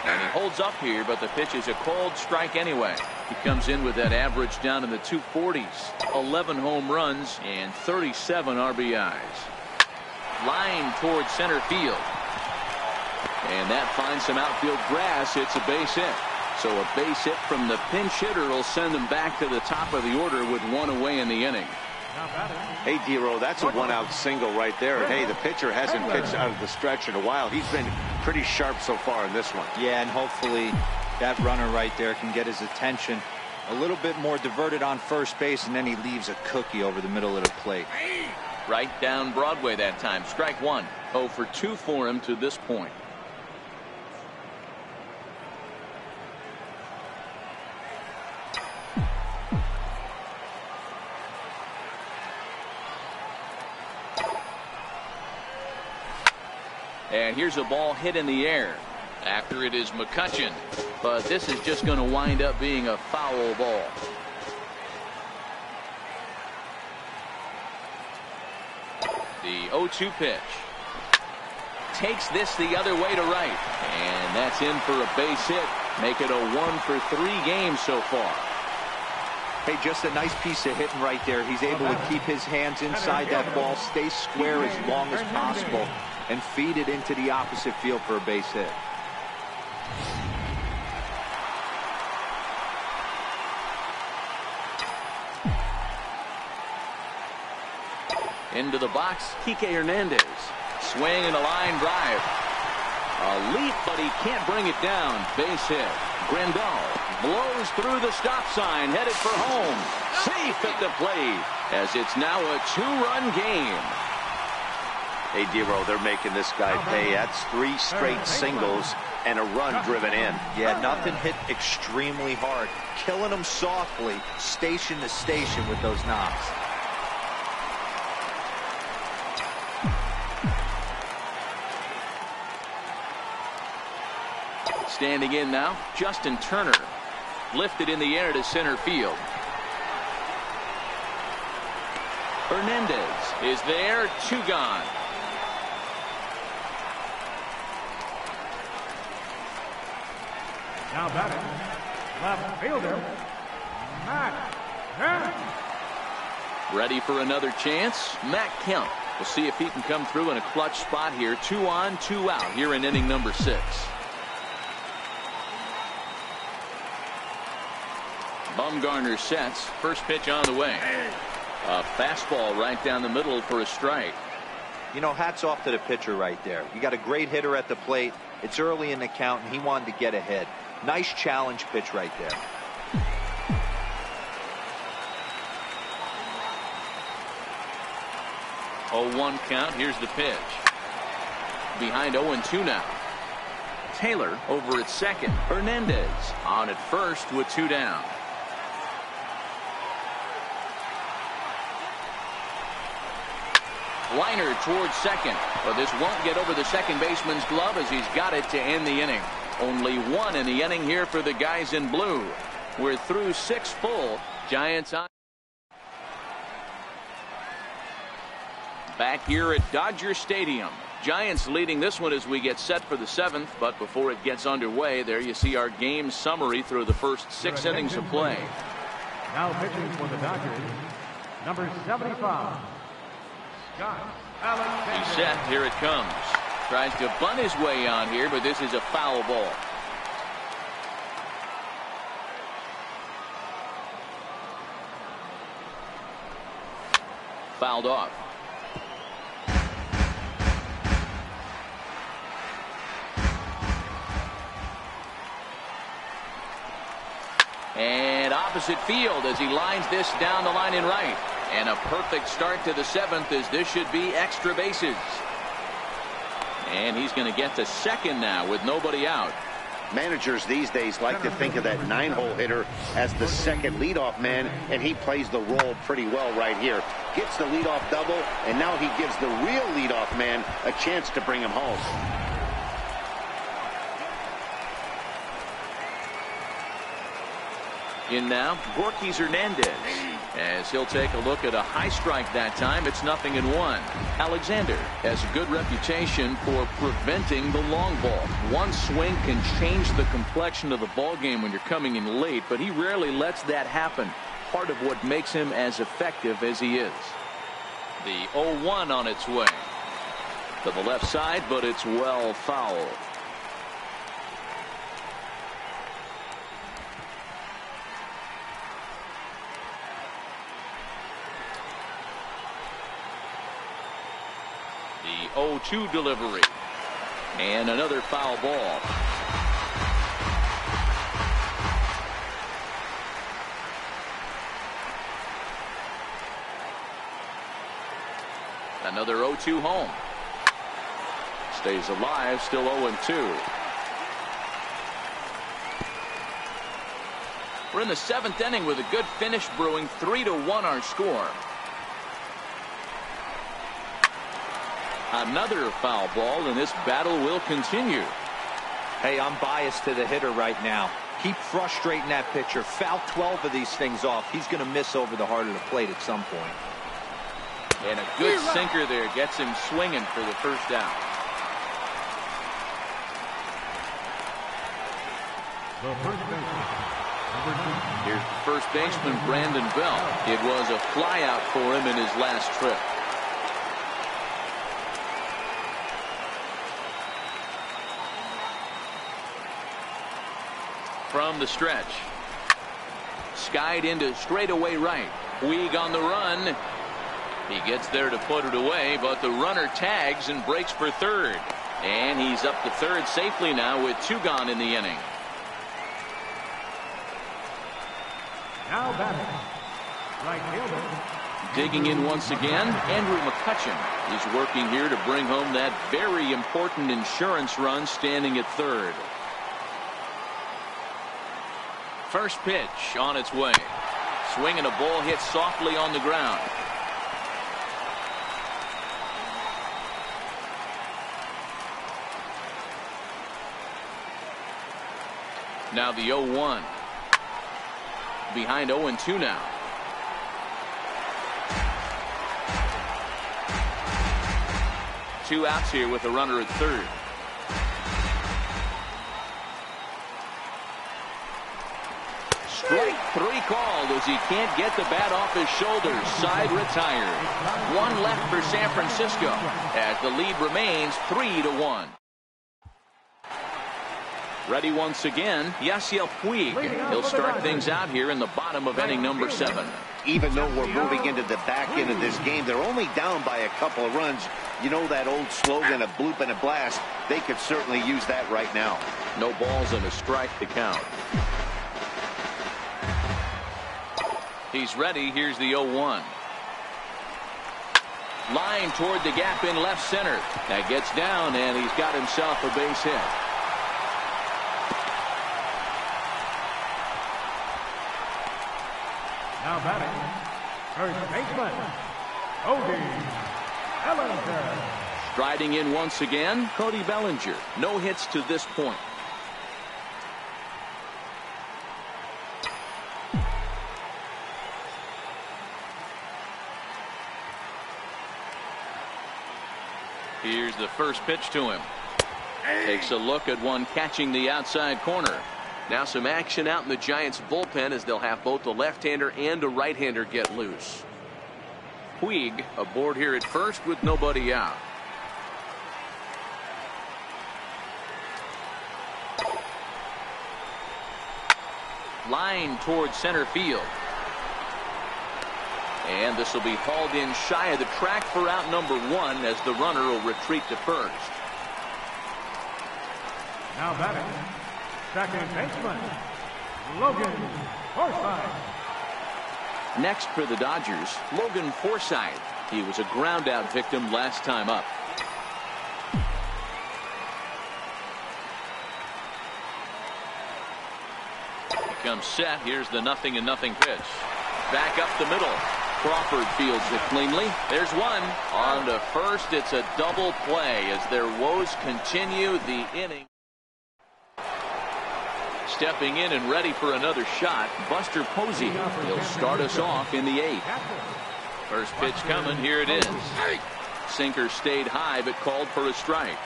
And he holds up here, but the pitch is a cold strike anyway. He comes in with that average down in the 240s. 11 home runs and 37 RBIs. Line towards center field. And that finds some outfield grass. It's a base hit. So a base hit from the pinch hitter will send them back to the top of the order with one away in the inning. Hey, D-Row, that's a one-out single right there. Hey, the pitcher hasn't pitched out of the stretch in a while. He's been pretty sharp so far in this one. Yeah, and hopefully that runner right there can get his attention. A little bit more diverted on first base, and then he leaves a cookie over the middle of the plate. Right down Broadway that time. Strike one. 0 for 2 for him to this point. And here's a ball hit in the air. After it is McCutchen. But this is just going to wind up being a foul ball. The 0-2 pitch. Takes this the other way to right. And that's in for a base hit. Make it a 1 for 3 games so far. Hey, just a nice piece of hitting right there. He's able to keep his hands inside that ball, stay square as long as possible, and feed it into the opposite field for a base hit. Into the box, Kike Hernandez. Swing and a line drive. A leap, but he can't bring it down. Base hit. Grandal blows through the stop sign, headed for home. Safe at the plate, as it's now a 2-run game. Hey, D-Row, they're making this guy pay. That's 3 straight singles and a run driven in. Yeah, nothing hit extremely hard. Killing him softly, station to station with those knocks. Standing in now, Justin Turner. Lifted in the air to center field. Hernandez is there, 2 gone. Now batting, left fielder, Matt Kemp. Ready for another chance, Matt Kemp. We'll see if he can come through in a clutch spot here. 2 on, 2 out here in inning number 6. Bumgarner sets. First pitch on the way. A fastball right down the middle for a strike. You know, hats off to the pitcher right there. You got a great hitter at the plate. It's early in the count, and he wanted to get ahead. Nice challenge pitch right there. Oh, 1 count. Here's the pitch. Behind 0-2 now. Taylor over at second. Hernandez on at first with 2 down. Liner towards second, but this won't get over the second baseman's glove as he's got it to end the inning. Only 1 in the inning here for the guys in blue. We're through 6 full. Giants on. Back here at Dodger Stadium. Giants leading this one as we get set for the 7th, but before it gets underway, there you see our game summary through the first 6 innings of play. Now pitching for the Dodgers, number 75. He's set. Here it comes. Tries to bunt his way on here, but this is a foul ball. Fouled off. And opposite field as he lines this down the line in right. And a perfect start to the 7th as this should be extra bases. And he's going to get to second now with nobody out. Managers these days like to think of that 9-hole hitter as the second leadoff man, and he plays the role pretty well right here. Gets the leadoff double, and now he gives the real leadoff man a chance to bring him home. In now, Gorkys Hernandez. As he'll take a look at a high strike that time, it's 0-1. Alexander has a good reputation for preventing the long ball. One swing can change the complexion of the ball game when you're coming in late, but he rarely lets that happen. Part of what makes him as effective as he is. The 0-1 on its way to the left side, but it's well fouled. The 0-2 delivery. And another foul ball. Another 0-2 home. Stays alive, still 0-2. We're in the 7th inning with a good finish brewing. 3-1 our score. Another foul ball, and this battle will continue. Hey, I'm biased to the hitter right now. Keep frustrating that pitcher. Foul 12 of these things off. He's going to miss over the heart of the plate at some point. And a good sinker there gets him swinging for the first out. The first baseman, number 2. Here's the first baseman, Brandon Belt. It was a flyout for him in his last trip. From the stretch. Skied into straightaway right. Puig on the run. He gets there to put it away, but the runner tags and breaks for third. And he's up to third safely now with 2 gone in the inning. Now batting, right fielder. Digging in once again, Andrew McCutchen. He's working here to bring home that very important insurance run, standing at third. First pitch on its way. Swing and a ball hit softly on the ground. Now the 0-1. Behind 0-2 now. Two outs here with a runner at third. Strike 3 called as he can't get the bat off his shoulders. Side retired. 1 left for San Francisco as the lead remains 3-1. Ready once again, Yasiel Puig. He'll start things out here in the bottom of inning number 7. Even though we're moving into the back end of this game, they're only down by a couple of runs. You know that old slogan, a bloop and a blast. They could certainly use that right now. No balls and a strike to count. He's ready. Here's the 0-1. Line toward the gap in left center. That gets down, and he's got himself a base hit. Now batting, first baseman, Cody Bellinger. Striding in once again, Cody Bellinger. No hits to this point. Here's the first pitch to him. Takes a look at one catching the outside corner. Now some action out in the Giants bullpen as they'll have both a left-hander and a right-hander get loose. Puig aboard here at first with nobody out. Line towards center field. And this will be hauled in shy of the track for out number 1 as the runner will retreat to first. Now batting, second baseman, Logan Forsythe. Next for the Dodgers, Logan Forsythe. He was a ground-out victim last time up. He comes set. Here's the 0-0 pitch. Back up the middle. Crawford fields it cleanly. There's one. On to first. It's a double play as their woes continue the inning. stepping in and ready for another shot, Buster Posey. He'll start us off in the 8th. First pitch coming. Here it is. Sinker stayed high, but called for a strike.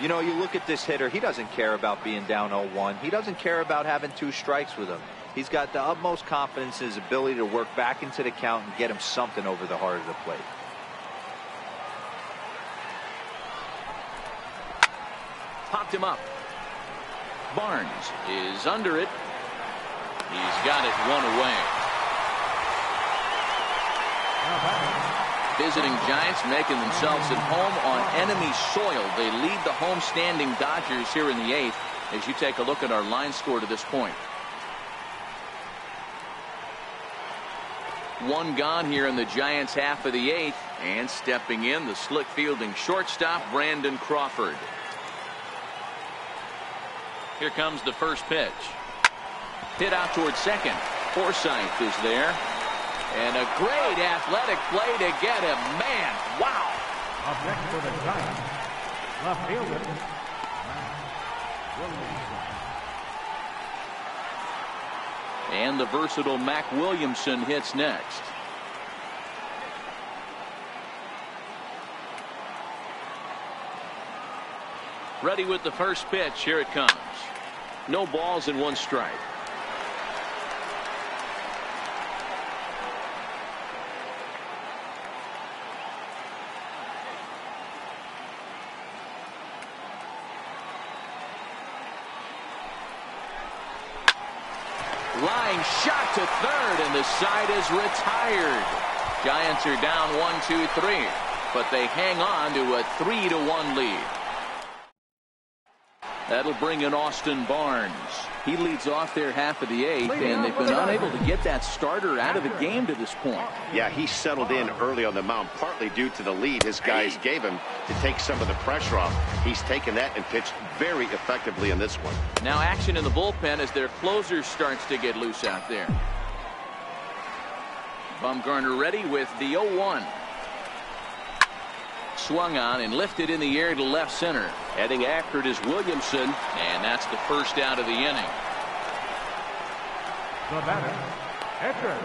You know, you look at this hitter, he doesn't care about being down 0-1. He doesn't care about having 2 strikes with him. He's got the utmost confidence in his ability to work back into the count and get him something over the heart of the plate. Popped him up. Barnes is under it. He's got it 1 away. Visiting Giants making themselves at home on enemy soil. They lead the home-standing Dodgers here in the 8th as you take a look at our line score to this point. 1 gone here in the Giants' half of the 8th, and stepping in, the slick fielding shortstop, Brandon Crawford. Here comes the first pitch. Hit out towards second. Forsythe is there. And a great athletic play to get him. Man, wow. Up next for the Giants, left fielder. And the versatile Mac Williamson hits next. Ready with the first pitch. Here it comes. No balls and 1 strike. Line shot to third, and the side is retired. Giants are down 1-2-3, but they hang on to a 3-1 lead. That'll bring in Austin Barnes. He leads off their half of the 8th, and they've been unable to get that starter out of the game to this point. Yeah, he settled in early on the mound, partly due to the lead his guys gave him to take some of the pressure off. He's taken that and pitched very effectively in this one. Now action in the bullpen as their closer starts to get loose out there. Bumgarner ready with the 0-1. Swung on and lifted in the air to left center. Heading after it is Williamson. And that's the first out of the inning. The batter, Edgar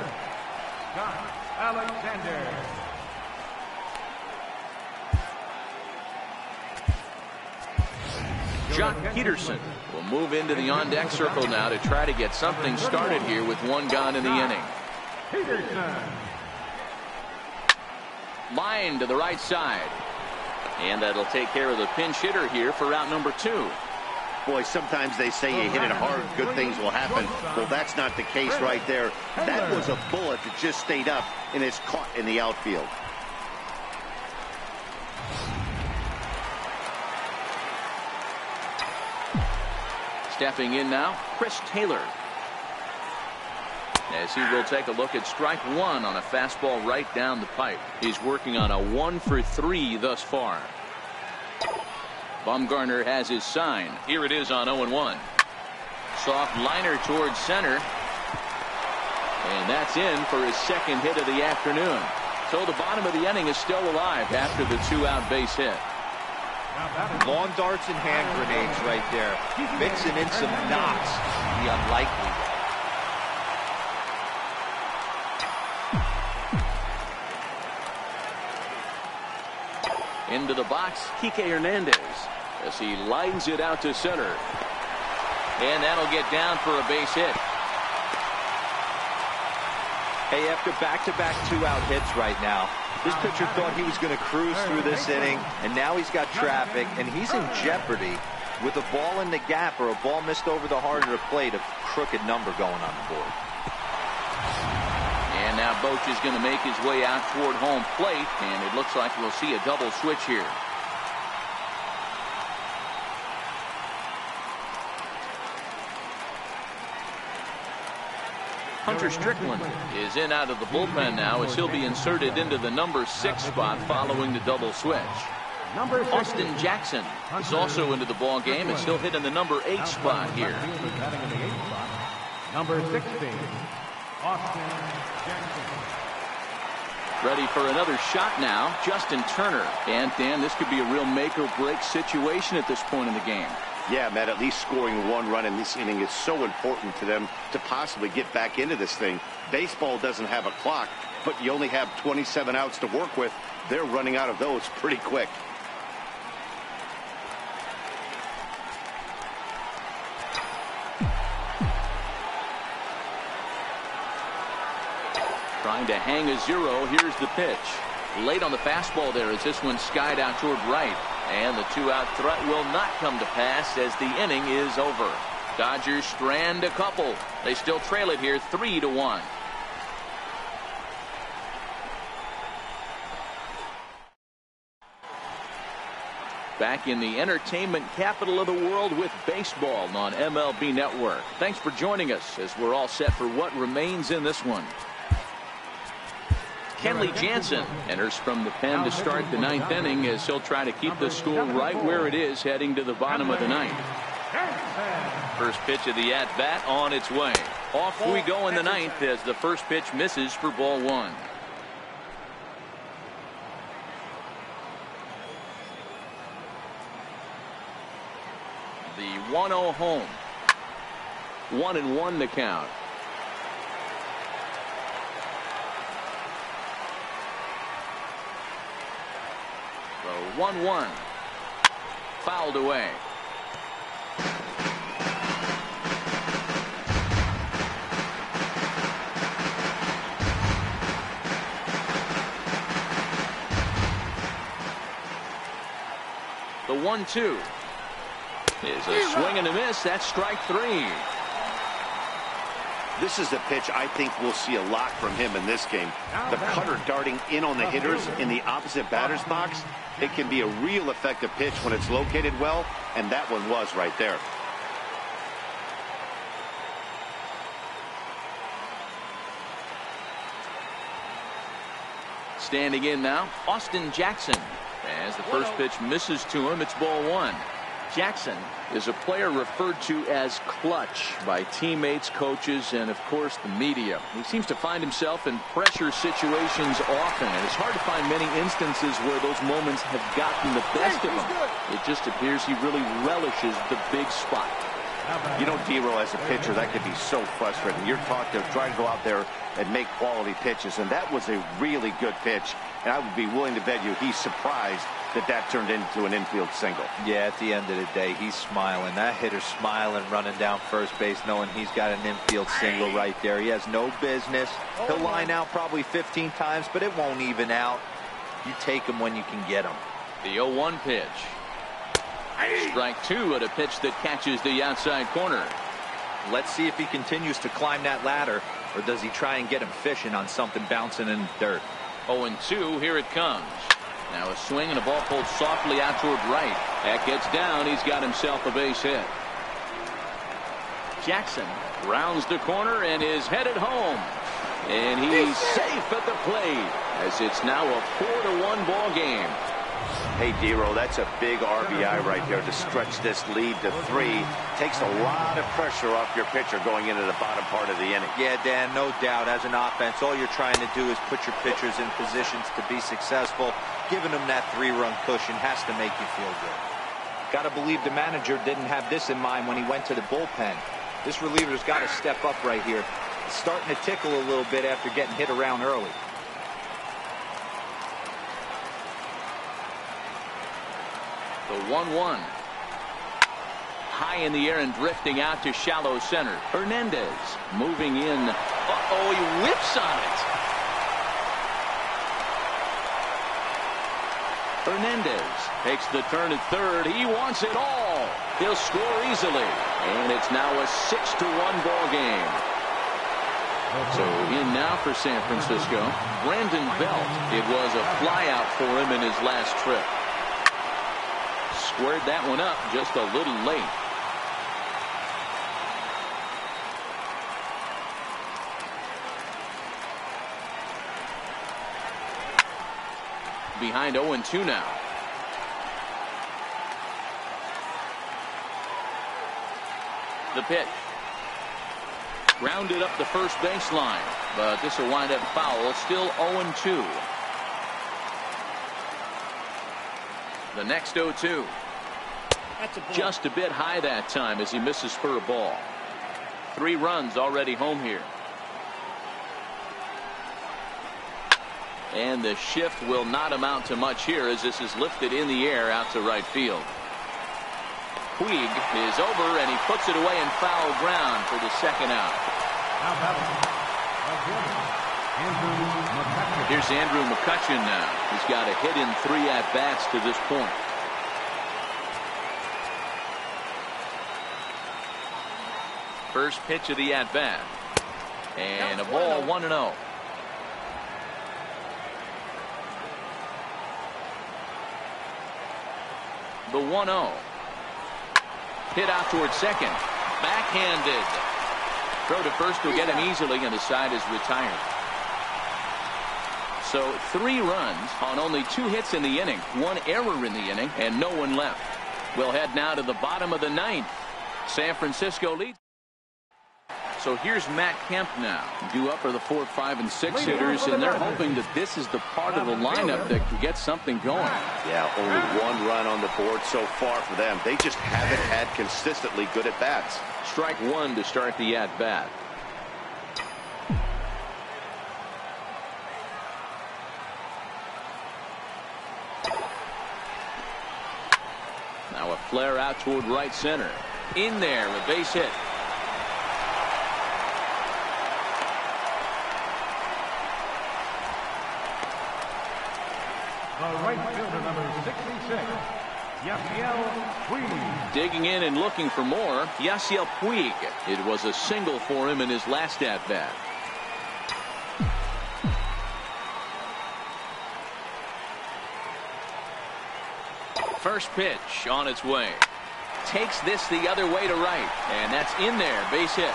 Scott Alexander. Jock Peterson will move into the on-deck circle now to try to get something started here with 1 gone in the inning. Peterson. Line to the right side. And that'll take care of the pinch hitter here for out number 2. Boy, sometimes they say you hit it hard, good things will happen. Well, that's not the case right there. That was a bullet that just stayed up and is caught in the outfield. Stepping in now, Chris Taylor. As he will take a look at strike 1 on a fastball right down the pipe. He's working on a 1 for 3 thus far. Bumgarner has his sign. Here it is on 0-1. Soft liner towards center. And that's in for his second hit of the afternoon. So the bottom of the inning is still alive after the 2-out base hit. Lawn darts and hand grenades right there. Mixing in some knocks. The unlikely. Into the box, Kike Hernandez as he lines it out to center. And that'll get down for a base hit. Hey, after back-to-back 2-out hits right now, this pitcher thought he was going to cruise through this inning, and now he's got traffic, and he's in jeopardy with a ball in the gap or a ball missed over the heart of the plate, a crooked number going on the board. And now Boch is going to make his way out toward home plate, and it looks like we'll see a double switch here. Hunter Strickland is in out of the bullpen now as he'll be inserted into the number 6 spot following the double switch. Austin Jackson is also into the ball game as he'll hit in the number 8 spot here. Number 16, Austin Jackson. Ready for another shot now, Justin Turner. And Dan, this could be a real make or break situation at this point in the game. Yeah, Matt, at least scoring 1 run in this inning is so important to them to possibly get back into this thing. Baseball doesn't have a clock, but you only have 27 outs to work with. They're running out of those pretty quick. Trying to hang a 0. Here's the pitch. Late on the fastball there as this one skied out toward right. And the 2-out threat will not come to pass as the inning is over. Dodgers strand a couple. They still trail it here 3-1. Back in the entertainment capital of the world with baseball on MLB Network. Thanks for joining us as we're all set for what remains in this one. Kenley Jansen enters from the pen to start the 9th inning as he'll try to keep the score right where it is heading to the bottom of the 9th. First pitch of the at-bat on its way. Off we go in the 9th as the first pitch misses for ball 1. The 1-0 home. 1-1 to count. The 1-1 fouled away. The 1-2 is a swing and a miss. That's strike 3. This is a pitch I think we'll see a lot from him in this game. The cutter darting in on the hitters in the opposite batter's box. It can be a real effective pitch when it's located well, and that one was right there. Standing in now, Austin Jackson. As the first pitch misses to him, it's ball 1. Jackson is a player referred to as clutch by teammates, coaches, and of course the media. He seems to find himself in pressure situations often, and it's hard to find many instances where those moments have gotten the best of him. It just appears he really relishes the big spot. You know, D-Row, as a pitcher, that could be so frustrating. You're taught to try to go out there and make quality pitches, and that was a really good pitch. And I would be willing to bet you he's surprised that turned into an infield single. Yeah, at the end of the day, he's smiling. That hitter's smiling, running down first base, knowing he's got an infield single right there. He has no business. He'll line out probably 15 times, but it won't even out. You take him when you can get him. The 0-1 pitch. Strike 2 at a pitch that catches the outside corner. Let's see if he continues to climb that ladder, or does he try and get him fishing on something bouncing in the dirt. 0-2, here it comes. Now a swing and a ball pulled softly out toward right. That gets down. He's got himself a base hit. Jackson rounds the corner and is headed home. And he's safe at the plate as it's now a 4-1 ball game. Hey, D-Row, that's a big RBI right there to stretch this lead to 3. Takes a lot of pressure off your pitcher going into the bottom part of the inning. Yeah, Dan, no doubt. As an offense, all you're trying to do is put your pitchers in positions to be successful. Giving them that 3-run cushion has to make you feel good. Got to believe the manager didn't have this in mind when he went to the bullpen. This reliever's got to step up right here. It's starting to tickle a little bit after getting hit around early. The 1-1. High in the air and drifting out to shallow center. Hernandez moving in. Uh-oh, he whips on it. Hernandez takes the turn at third. He wants it all. He'll score easily. And it's now a 6-1 ball game. So in now for San Francisco, Brandon Belt. It was a flyout for him in his last trip. Squared that one up just a little late. Behind 0-2 now. The pitch. Grounded up the first baseline, but this will wind up foul. Still 0-2. The next 0-2. Just a bit high that time as he misses for a ball. 3 runs already home here. And the shift will not amount to much here as this is lifted in the air out to right field. Puig is over and he puts it away in foul ground for the second out. Here's Andrew McCutchen now. He's got a hit in 3 at-bats to this point. First pitch of the at-bat. And a ball 1-0. The 1-0. Hit out towards second. Backhanded. Throw to first will get him easily, and the side is retired. So 3 runs on only 2 hits in the inning. 1 error in the inning, and no one left. We'll head now to the bottom of the 9th. San Francisco leads. So here's Matt Kemp now. Due up are the 4, 5, and 6 hitters, and they're hoping that this is the part of the lineup that can get something going. Yeah, only 1 run on the board so far for them. They just haven't had consistently good at bats. Strike 1 to start the at bat. Now a flare out toward right center. In there, a base hit. The right fielder, number 66, Yasiel Puig. Digging in and looking for more, Yasiel Puig. It was a single for him in his last at-bat. First pitch on its way. Takes this the other way to right, and that's in there, base hit.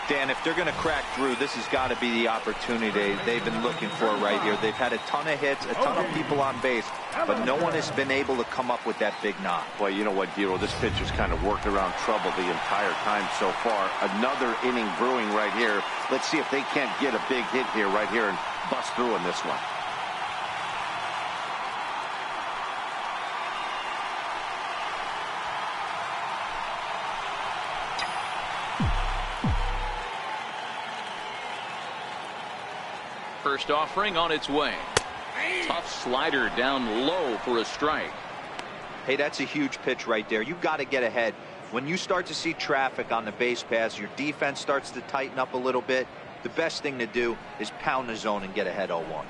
Dan, if they're going to crack through, this has got to be the opportunity they've been looking for right here. They've had a ton of hits, a ton of people on base, but no one has been able to come up with that big knock. Well, you know what, Giro, this pitcher's kind of worked around trouble the entire time so far. Another inning brewing right here. Let's see if they can't get a big hit here right here and bust through in this one. First offering on its way. Tough slider down low for a strike. Hey, that's a huge pitch right there. You've got to get ahead. When you start to see traffic on the base pass, your defense starts to tighten up a little bit. The best thing to do is pound the zone and get ahead 0-1.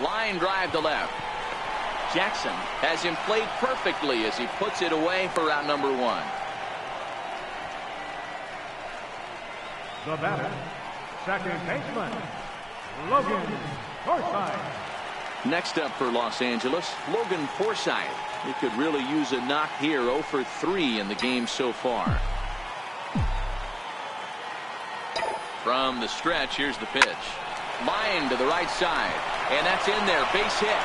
Line drive to left. Jackson has him played perfectly as he puts it away for out number 1. The batter, second baseman, Logan Forsythe. Next up for Los Angeles, Logan Forsythe. He could really use a knock here. 0 for 3 in the game so far. From the stretch, here's the pitch. Line to the right side, and that's in there, base hit.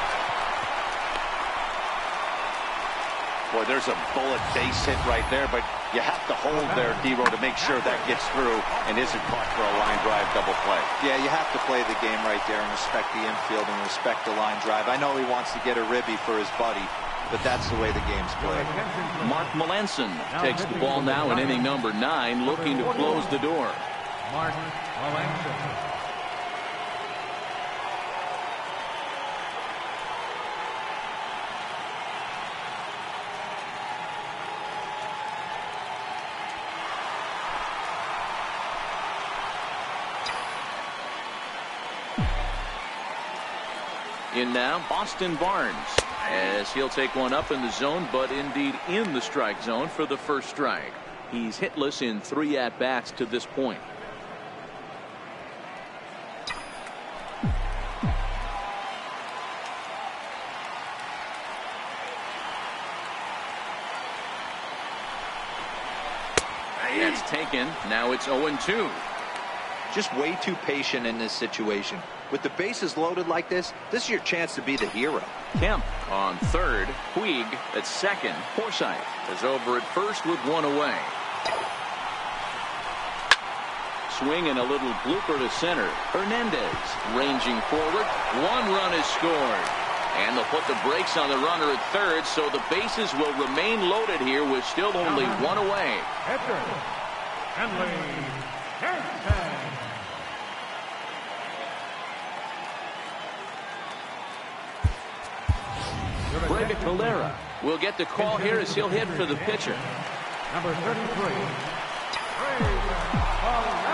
Boy, there's a bullet base hit right there, but you have to hold there, Dero, to make sure that gets through and isn't caught for a line drive double play. Yeah, you have to play the game right there and respect the infield and respect the line drive. I know he wants to get a ribby for his buddy, but that's the way the game's played. Mark Melanson takes the ball now in inning number 9, looking to close the door. Mark Melanson. In now, Austin Barnes, as he'll take one up in the zone, but indeed in the strike zone for the first strike. He's hitless in 3 at-bats to this point. That's taken. Now it's 0-2. Just way too patient in this situation. With the bases loaded like this is your chance to be the hero. Kemp on third. Puig at second. Forsythe is over at first with one away. Swing and a little blooper to center. Hernandez ranging forward. One run is scored. And they'll put the brakes on the runner at third, so the bases will remain loaded here with still only one away. Brady Valera will get the call here as he'll hit for the pitcher. Number 33, Brady Valera.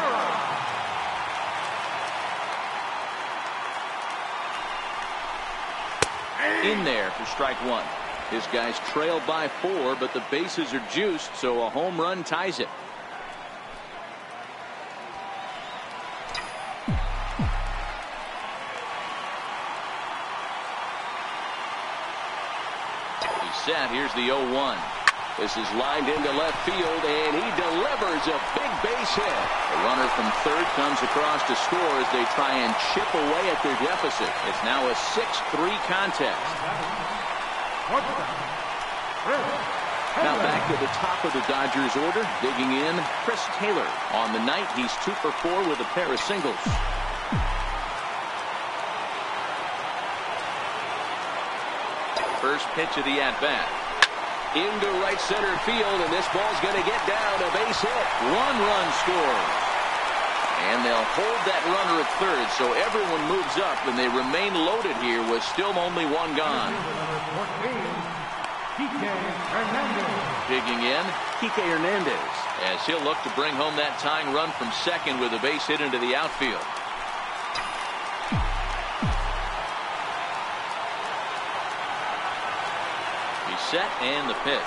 In there for strike one. His guys trail by 4, but the bases are juiced, so a home run ties it. Set. Here's the 0-1. This is lined into left field, and he delivers a big base hit. The runner from third comes across to score as they try and chip away at their deficit. It's now a 6-3 contest. Now back to the top of the Dodgers order. Digging in, Chris Taylor. On the night, he's 2 for 4 with a pair of singles. First pitch of the at-bat. Into right center field, and this ball's going to get down. A base hit. 1 run scored. And they'll hold that runner at third, so everyone moves up, and they remain loaded here with still only one gone. Digging in, Kike Hernandez, as he'll look to bring home that tying run from second with a base hit into the outfield. Set and the pitch.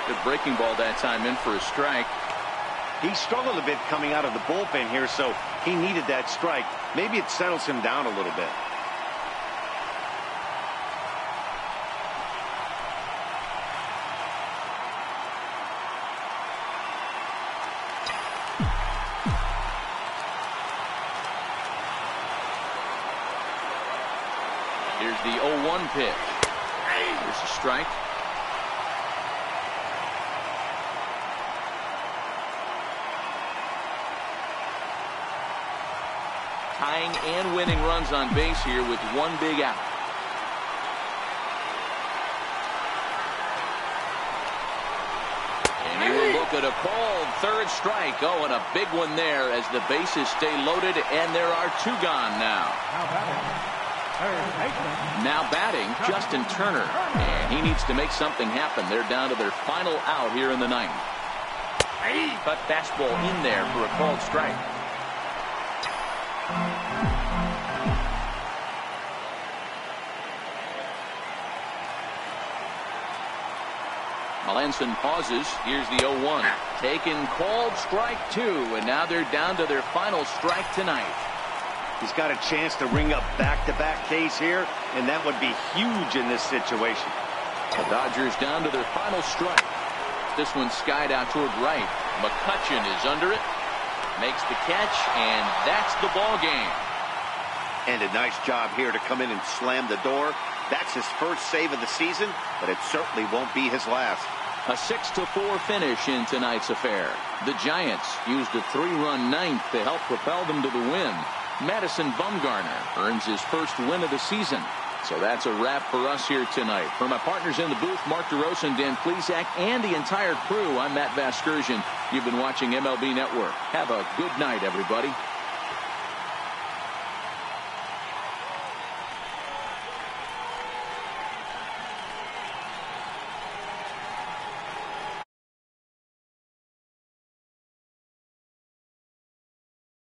Good breaking ball that time, in for a strike. He struggled a bit coming out of the bullpen here, so he needed that strike. Maybe it settles him down a little bit. Here's the 0-1 pitch. Here's a strike. Tying and winning runs on base here with one big out. And he will look at a called third strike. Oh, and a big one there as the bases stay loaded, and there are 2 gone now. Now batting, Justin Turner, and he needs to make something happen. They're down to their final out here in the 9th. Cut fastball in there for a called strike. Melanson pauses. Here's the 0-1. Taken, called strike 2, and now they're down to their final strike tonight. He's got a chance to ring up back-to-back Ks here, and that would be huge in this situation. The Dodgers down to their final strike. This one skied out toward right. McCutchen is under it. Makes the catch, and that's the ball game. And a nice job here to come in and slam the door. That's his first save of the season, but it certainly won't be his last. A 6-4 finish in tonight's affair. The Giants used a 3-run 9th to help propel them to the win. Madison Bumgarner earns his first win of the season. So that's a wrap for us here tonight. For my partners in the booth, Mark DeRosa and Dan Plesac, and the entire crew, I'm Matt Vasgersian. You've been watching MLB Network. Have a good night, everybody.